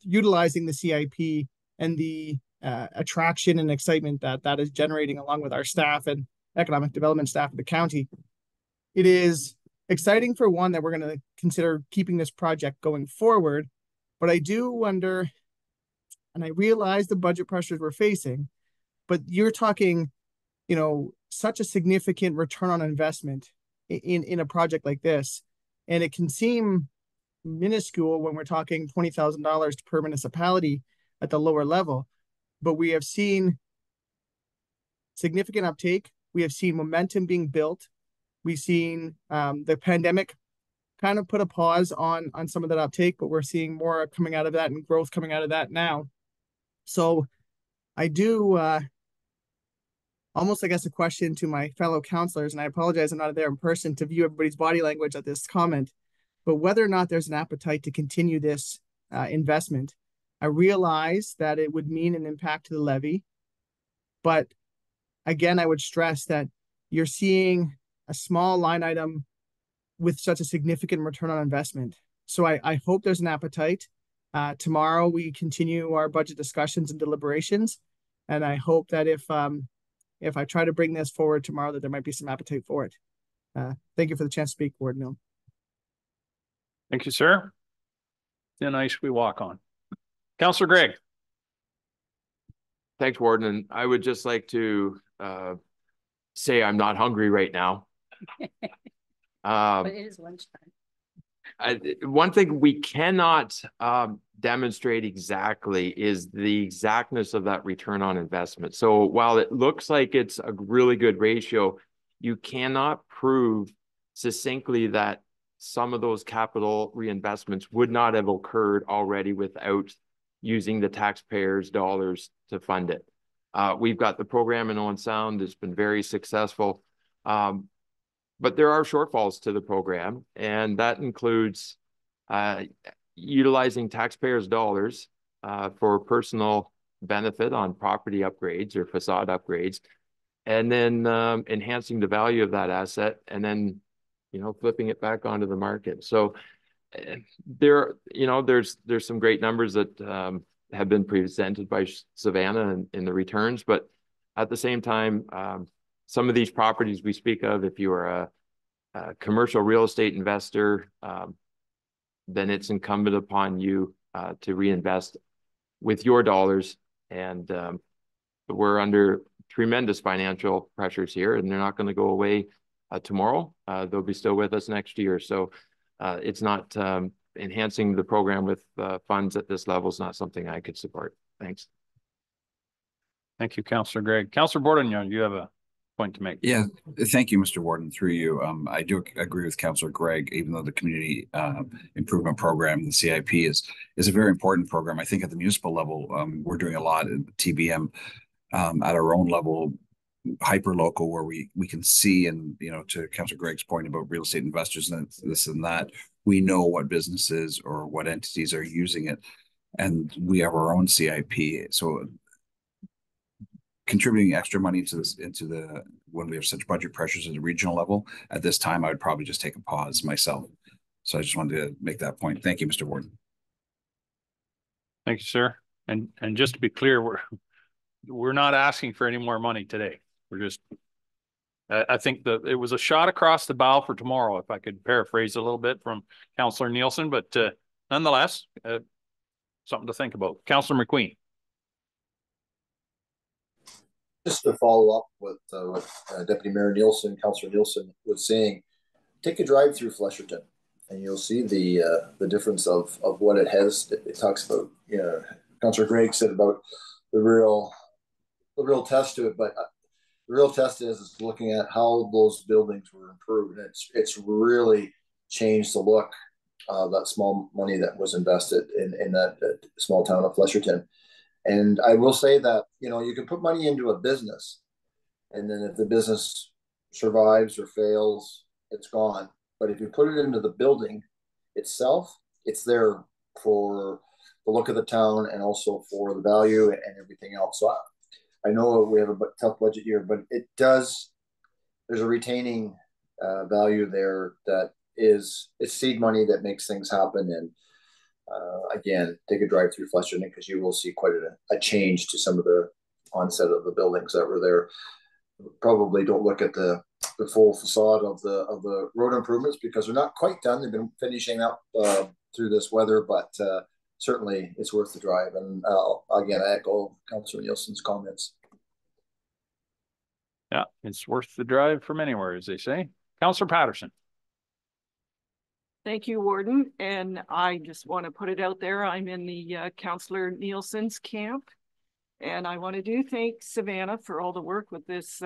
utilizing the CIP and the attraction and excitement that is generating along with our staff and economic development staff of the county. It is exciting for one that we're going to consider keeping this project going forward, but I do wonder, and I realize the budget pressures we're facing, but you're talking, you know, such a significant return on investment in a project like this, and it can seem minuscule when we're talking $20,000 per municipality at the lower level, but we have seen significant uptake. We have seen momentum being built. We've seen the pandemic kind of put a pause on some of that uptake, but we're seeing more coming out of that and growth coming out of that now. So I do almost, I guess, a question to my fellow councillors, and I apologize I'm not there in person to view everybody's body language at this comment, but whether or not there's an appetite to continue this investment. I realize that it would mean an impact to the levy, but again, I would stress that you're seeing a small line item with such a significant return on investment. So I hope there's an appetite. Tomorrow we continue our budget discussions and deliberations, and I hope that if I try to bring this forward tomorrow, that there might be some appetite for it. Thank you for the chance to speak, Warden Milne. Thank you, sir. Thin ice we walk on. Councillor Gregg. Thanks, Warden. And I would just like to say I'm not hungry right now. But it is lunchtime. One thing we cannot demonstrate exactly is the exactness of that return on investment. So while it looks like it's a really good ratio, you cannot prove succinctly that some of those capital reinvestments would not have occurred already without using the taxpayers' dollars to fund it. We've got the program in Owen Sound. It's been very successful. But there are shortfalls to the program, and that includes utilizing taxpayers' dollars for personal benefit on property upgrades or facade upgrades, and then enhancing the value of that asset, and then, you know, flipping it back onto the market. So there, you know, there's some great numbers that have been presented by Savannah in the returns, but at the same time, some of these properties we speak of, if you are a commercial real estate investor, then it's incumbent upon you to reinvest with your dollars. And we're under tremendous financial pressures here, and they're not going to go away tomorrow. They'll be still with us next year. So it's not enhancing the program with funds at this level is not something I could support. Thanks. Thank you, Councillor Gregg. Councillor Bordignon, you have a point to make. Yeah, thank you, Mr. Warden, through you. I do agree with Councillor Gregg, even though the community improvement program, the CIP, is a very important program. I think at the municipal level, we're doing a lot at TBM at our own level, hyper local, where we can see, and, you know, to Councillor Gregg's point about real estate investors and this and that, we know what businesses or what entities are using it, and we have our own CIP. So contributing extra money to this when we have such budget pressures at the regional level at this time, I would probably just take a pause myself. So I just wanted to make that point. Thank you, Mr. Warden. Thank you, sir. And just to be clear, we're not asking for any more money today. We're just, I think it was a shot across the bow for tomorrow, if I could paraphrase a little bit from Councillor Nielsen, but nonetheless, something to think about. Councillor McQueen. Just to follow up with Deputy Mayor Nielsen, Councillor Nielsen was saying, take a drive through Flesherton, and you'll see the difference of what it has. It talks about, you know, Councillor Gregg said about the real test to it, but the real test is looking at how those buildings were improved. And it's really changed the look of that small money that was invested in that small town of Flesherton. And I will say that, you know, you can put money into a business, and then if the business survives or fails, it's gone. But if you put it into the building itself, it's there for the look of the town and also for the value and everything else. So I know we have a tough budget year, but there's a retaining value there that it's seed money that makes things happen. And again, take a drive through Flesherton, because you will see quite a change to some of the onset of the buildings that were there. Probably don't look at the full facade of the road improvements, because they're not quite done. They've been finishing up through this weather, but certainly it's worth the drive. And again, I echo Councillor Nielsen's comments. Yeah, it's worth the drive from anywhere, as they say. Councillor Patterson. Thank you, Warden. And I just want to put it out there. I'm in the Councillor Nielsen's camp. And I want to thank Savannah for all the work with this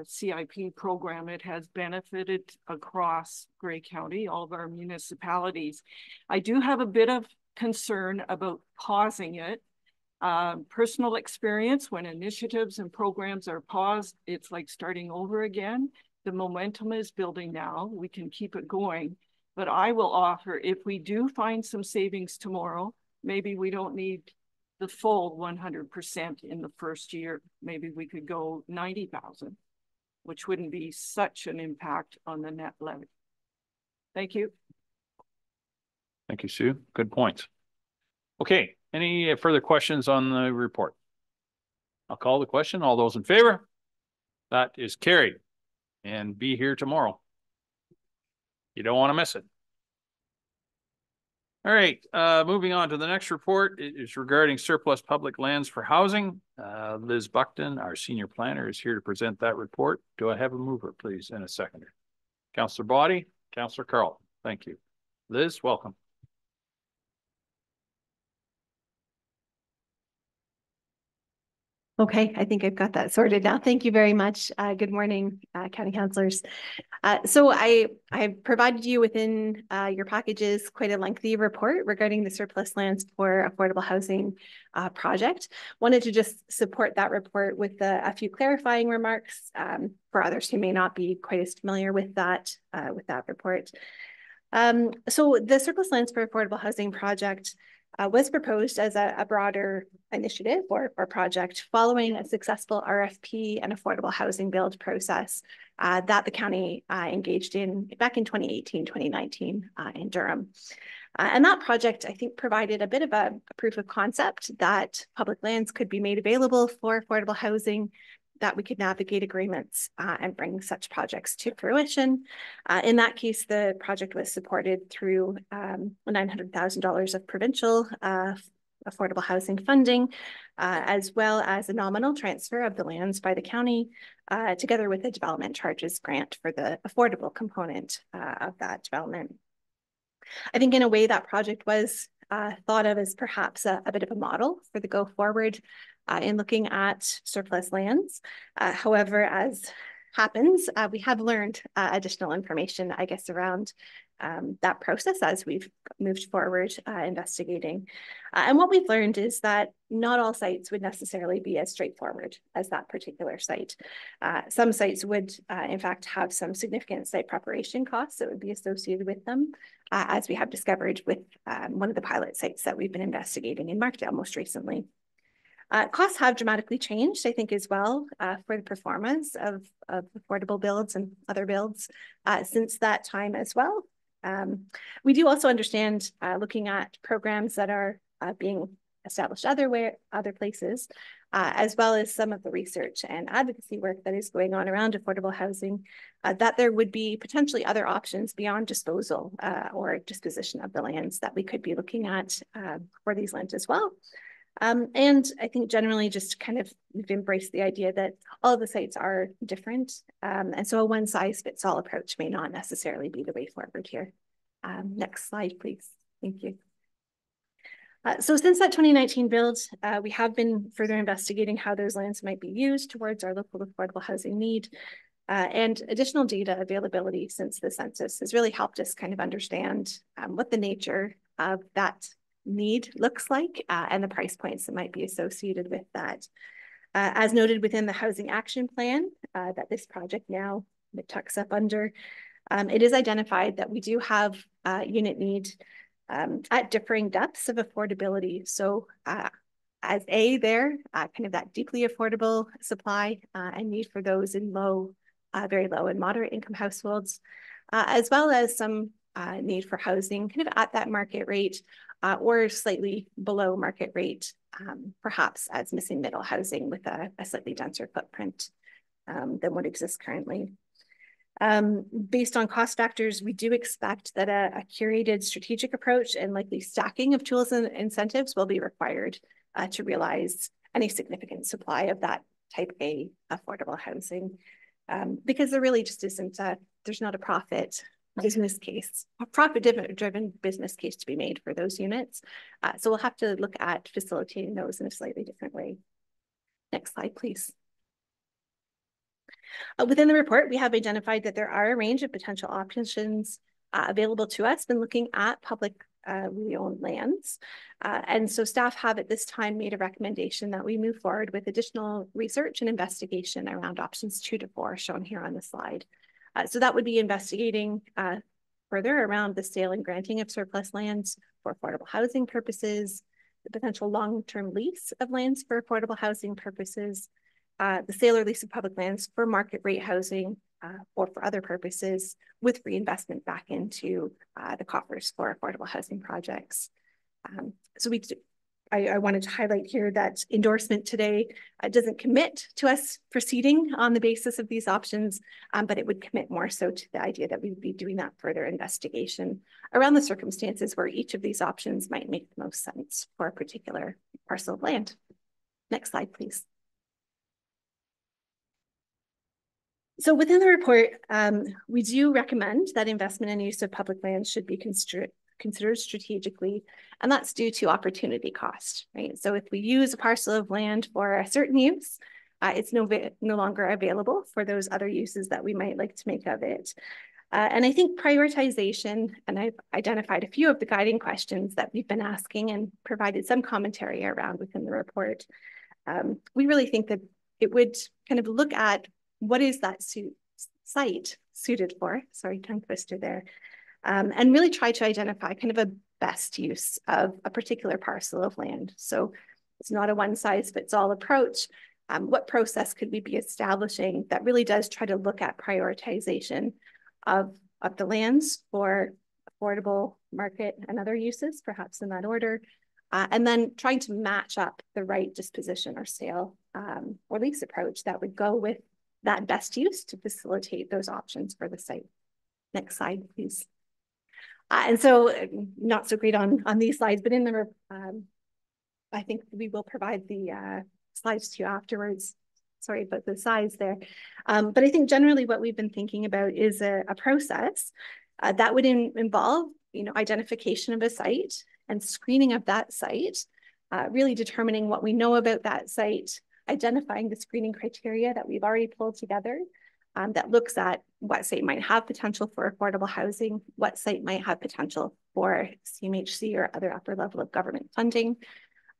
CIP program. It has benefited across Grey County, all of our municipalities. I do have a bit of concern about pausing it. Personal experience, when initiatives and programs are paused, it's like starting over again. The momentum is building now. We can keep it going. But I will offer, if we do find some savings tomorrow, maybe we don't need the full 100% in the first year. Maybe we could go 90,000, which wouldn't be such an impact on the net levy. Thank you. Thank you, Sue. Good points. Okay, any further questions on the report? I'll call the question. All those in favor? That is carried. And be here tomorrow. You don't want to miss it. All right, moving on to the next report. It is regarding surplus public lands for housing. Liz Buckton, our senior planner, is here to present that report. Do I have a mover, please, and a seconder? Councillor Boddy, Councillor Carlton. Thank you. Liz, welcome. Okay, I think I've got that sorted now. Thank you very much. Good morning, county councillors. So I provided you within your packages quite a lengthy report regarding the surplus lands for affordable housing project. Wanted to just support that report with a few clarifying remarks for others who may not be quite as familiar with that report. So the surplus lands for affordable housing project was proposed as a broader initiative or project following a successful RFP and affordable housing build process that the county engaged in back in 2018, 2019 in Durham. And that project, I think, provided a bit of a proof of concept that public lands could be made available for affordable housing, that we could navigate agreements and bring such projects to fruition. In that case, the project was supported through $900,000 of provincial affordable housing funding, as well as a nominal transfer of the lands by the county, together with a development charges grant for the affordable component of that development. I think in a way that project was thought of as perhaps a bit of a model for the go forward in looking at surplus lands. However, as happens, we have learned additional information, I guess, around that process as we've moved forward investigating. And what we've learned is that not all sites would necessarily be as straightforward as that particular site. Some sites would, in fact, have some significant site preparation costs that would be associated with them, as we have discovered with one of the pilot sites that we've been investigating in Markdale most recently. Costs have dramatically changed, I think, as well, for the performance of affordable builds and other builds since that time as well. We do also understand, looking at programs that are being established other places, as well as some of the research and advocacy work that is going on around affordable housing, that there would be potentially other options beyond disposal or disposition of the lands that we could be looking at for these lands as well. And I think generally just kind of we've embraced the idea that all the sites are different. And so a one size fits all approach may not necessarily be the way forward here. Next slide, please. Thank you. So since that 2019 build, we have been further investigating how those lands might be used towards our local affordable housing need. And additional data availability since the census has really helped us kind of understand what the nature of that need looks like and the price points that might be associated with that. As noted within the housing action plan that this project now tucks up under, it is identified that we do have unit need at differing depths of affordability. So as there, kind of that deeply affordable supply and need for those in low, very low and moderate income households, as well as some need for housing kind of at that market rate or slightly below market rate, perhaps as missing middle housing with a slightly denser footprint than what exists currently. Based on cost factors, we do expect that a curated strategic approach and likely stacking of tools and incentives will be required to realize any significant supply of that type A affordable housing, because there really just isn't there's not a profit-driven business case to be made for those units. So we'll have to look at facilitating those in a slightly different way. Next slide, please. Within the report, we have identified that there are a range of potential options available to us when looking at publicly owned lands. And so staff have at this time made a recommendation that we move forward with additional research and investigation around options 2 to 4 shown here on the slide. So that would be investigating further around the sale and granting of surplus lands for affordable housing purposes, the potential long-term lease of lands for affordable housing purposes, the sale or lease of public lands for market rate housing or for other purposes with reinvestment back into the coffers for affordable housing projects. So I wanted to highlight here that endorsement today doesn't commit to us proceeding on the basis of these options, but it would commit more so to the idea that we would be doing that further investigation around the circumstances where each of these options might make the most sense for a particular parcel of land. Next slide, please. So within the report, we do recommend that investment and use of public lands should be considered strategically, and that's due to opportunity cost, right? So if we use a parcel of land for a certain use, it's no longer available for those other uses that we might like to make of it. And I think prioritization, and I've identified a few of the guiding questions that we've been asking and provided some commentary around within the report. We really think that it would kind of look at what is that site suited for, sorry, tongue twister there, and really try to identify kind of a best use of a particular parcel of land. So it's not a one size fits all approach. What process could we be establishing that really does try to look at prioritization of the lands for affordable, market, and other uses, perhaps in that order, and then trying to match up the right disposition or sale or lease approach that would go with that best use to facilitate those options for the site. Next slide, please. And so not so great on these slides, but in the, I think we will provide the slides to you afterwards. Sorry about the size there. But I think generally what we've been thinking about is a process that would involve, identification of a site and screening of that site, really determining what we know about that site, identifying the screening criteria that we've already pulled together that looks at what site might have potential for affordable housing, what site might have potential for CMHC or other upper level of government funding.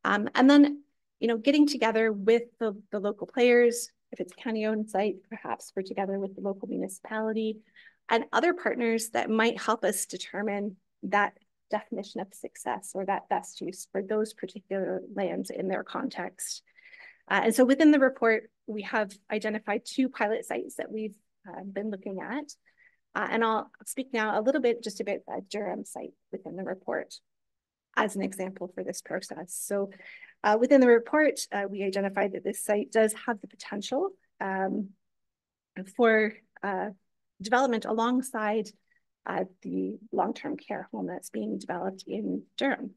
And then getting together with the local players, if it's a county-owned site, perhaps we're together with the local municipality and other partners that might help us determine that definition of success or that best use for those particular lands in their context. And so within the report, we have identified 2 pilot sites that we've been looking at. And I'll speak now a little bit just about the Durham site within the report as an example for this process. So within the report, we identified that this site does have the potential for development alongside the long-term care home that's being developed in Durham.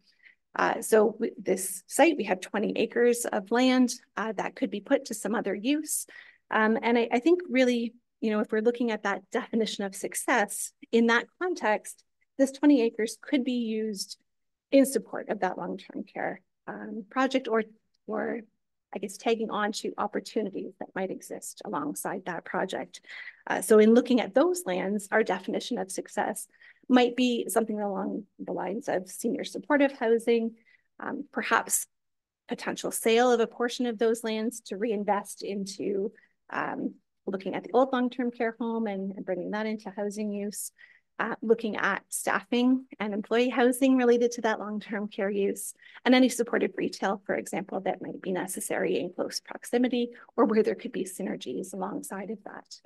So this site, we have 20 acres of land that could be put to some other use. And I think really, if we're looking at that definition of success in that context, this 20 acres could be used in support of that long-term care project or I guess tagging on to opportunities that might exist alongside that project. So in looking at those lands, our definition of success might be something along the lines of senior supportive housing, perhaps potential sale of a portion of those lands to reinvest into looking at the old long-term care home and bringing that into housing use, looking at staffing and employee housing related to that long-term care use, and any supportive retail, for example, that might be necessary in close proximity or where there could be synergies alongside of that.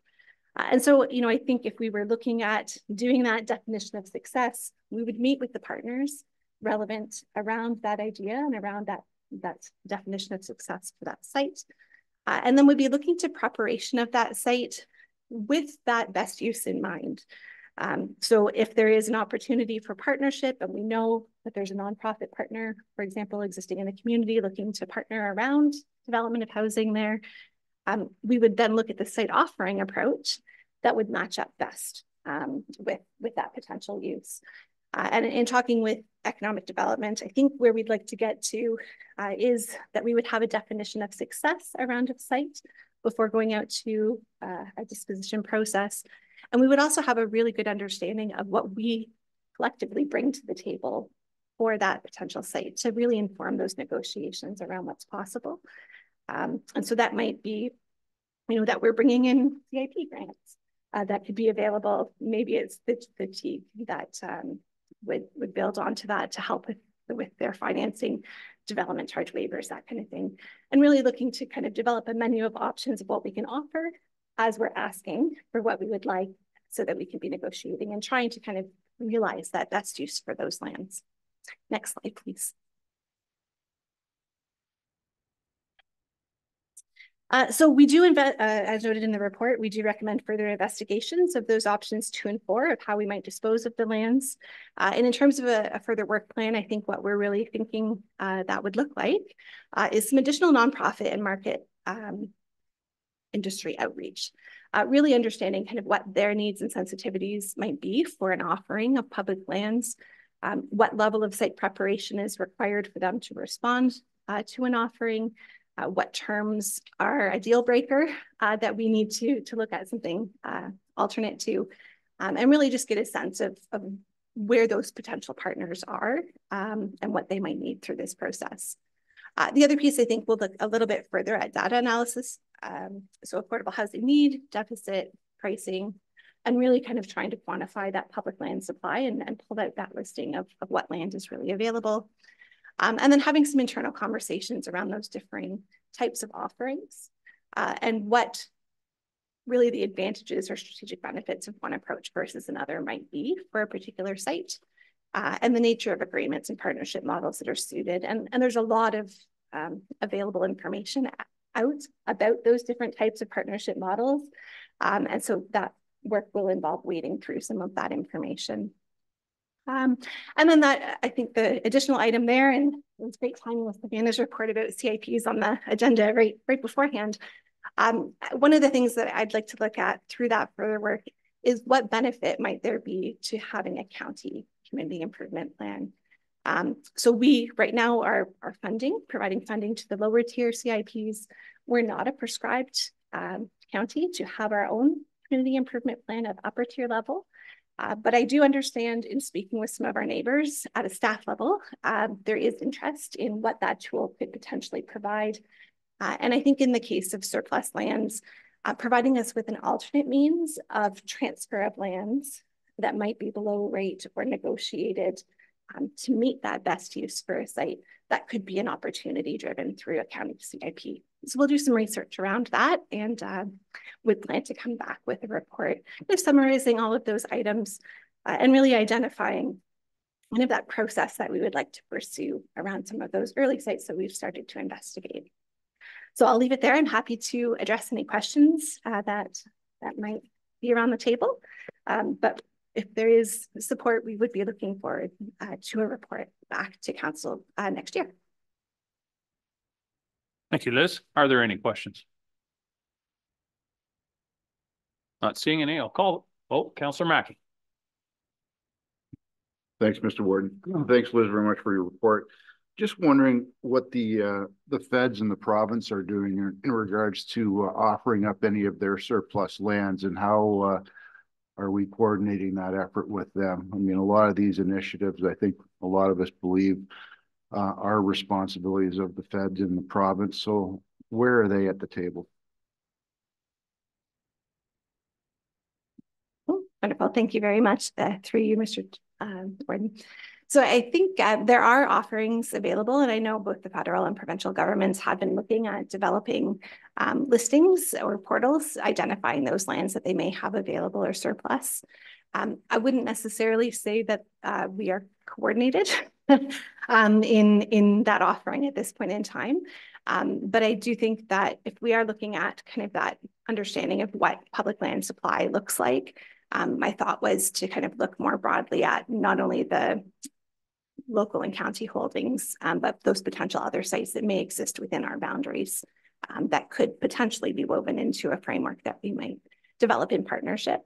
And so, I think if we were looking at doing that definition of success, we would meet with the partners relevant around that idea and around that definition of success for that site. And then we'd be looking to preparation of that site with that best use in mind. So if there is an opportunity for partnership and we know that there's a nonprofit partner, for example, existing in the community looking to partner around development of housing there, we would then look at the site offering approach that would match up best with that potential use. And in talking with economic development, I think where we'd like to get to is that we would have a definition of success around a site before going out to a disposition process. And we would also have a really good understanding of what we collectively bring to the table for that potential site to really inform those negotiations around what's possible. And so that might be, that we're bringing in CIP grants that could be available. Maybe it's the TEAG that would build onto that to help with their financing, development charge waivers, that kind of thing. And really looking to kind of develop a menu of options of what we can offer as we're asking for what we would like so that we can be negotiating and trying to kind of realize that best use for those lands. Next slide, please. So we do, as noted in the report, we do recommend further investigations of those options 2 and 4 of how we might dispose of the lands. And in terms of a further work plan, I think what we're really thinking that would look like is some additional nonprofit and market industry outreach, really understanding kind of what their needs and sensitivities might be for an offering of public lands, what level of site preparation is required for them to respond to an offering, what terms are a deal breaker that we need to look at something alternate to, and really just get a sense of where those potential partners are and what they might need through this process. The other piece, I think, we'll look a little bit further at data analysis. So affordable housing need, deficit, pricing, and really kind of trying to quantify that public land supply and pull out that listing of what land is really available. And then having some internal conversations around those differing types of offerings and what really the advantages or strategic benefits of one approach versus another might be for a particular site, and the nature of agreements and partnership models that are suited. And there's a lot of available information out about those different types of partnership models. And so that work will involve wading through some of that information. And then that, I think the additional item there, and it was great timing with Savannah's report about CIPs on the agenda right beforehand. One of the things that I'd like to look at through that further work is what benefit might there be to having a county community improvement plan. So we right now are providing funding to the lower tier CIPs. We're not a prescribed county to have our own community improvement plan at upper tier level. But I do understand in speaking with some of our neighbors at a staff level, there is interest in what that tool could potentially provide. And I think in the case of surplus lands, providing us with an alternate means of transfer of lands that might be below rate or negotiated to meet that best use for a site, that could be an opportunity driven through a county CIP. So we'll do some research around that and would plan to come back with a report summarizing all of those items and really identifying kind of that process that we would like to pursue around some of those early sites that we've started to investigate. So I'll leave it there. I'm happy to address any questions that might be around the table. But if there is support, we would be looking forward to a report back to council next year. Thank you, Liz. Are there any questions? Not seeing any. I'll call. Oh, Councillor Mackey. Thanks, Mr. Warden. Thanks, Liz, very much for your report. Just wondering what the feds and the province are doing in regards to offering up any of their surplus lands, and how are we coordinating that effort with them? I mean, a lot of these initiatives, I think a lot of us believe are responsibilities of the feds and the province. So where are they at the table? Oh, wonderful. Thank you very much. Through you, Mr. Warden. So I think there are offerings available, and I know both the federal and provincial governments have been looking at developing listings or portals, identifying those lands that they may have available or surplus. I wouldn't necessarily say that we are coordinated in that offering at this point in time. But I do think that if we are looking at kind of that understanding of what public land supply looks like, my thought was to kind of look more broadly at not only the local and county holdings, but those potential other sites that may exist within our boundaries that could potentially be woven into a framework that we might develop in partnership.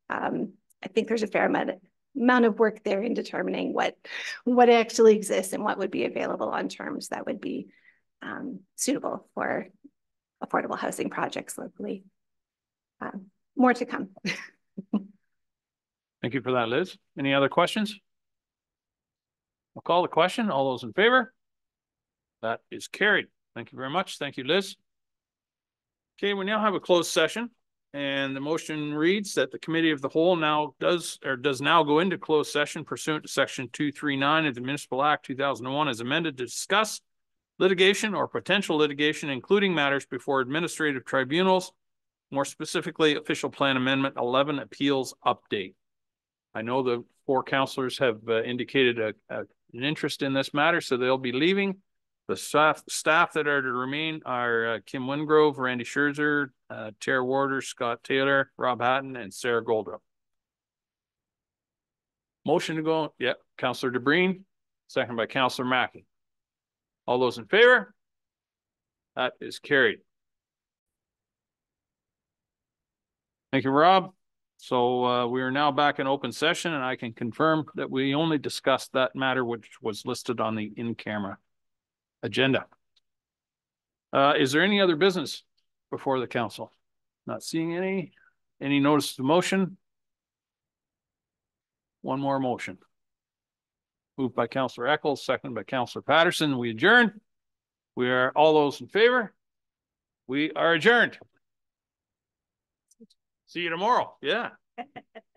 I think there's a fair amount of work there in determining what actually exists and what would be available on terms that would be suitable for affordable housing projects locally. More to come. Thank you for that, Liz. Any other questions? I'll call the question. All those in favor? That is carried. Thank you very much. Thank you, Liz. Okay, we now have a closed session, and the motion reads that the Committee of the Whole now does now go into closed session pursuant to Section 239 of the Municipal Act 2001 as amended to discuss litigation or potential litigation, including matters before administrative tribunals, more specifically Official Plan Amendment 11 Appeals Update. I know the four councillors have indicated an interest in this matter, so they'll be leaving. The staff that are to remain are Kim Wingrove, Randy Scherzer, Tara Warder, Scott Taylor, Rob Hatton, and Sarah Goldrup. Motion to go, yep, Councillor DeBreen, second by Councillor Mackey. All those in favor? That is carried. Thank you, Rob. So we are now back in open session, and I can confirm that we only discussed that matter which was listed on the in-camera agenda. Is there any other business before the council? Not seeing any. Any notice of motion? One more motion. Moved by Councillor Eccles, seconded by Councillor Patterson. We adjourn. We are all those in favor. We are adjourned. See you tomorrow. Yeah.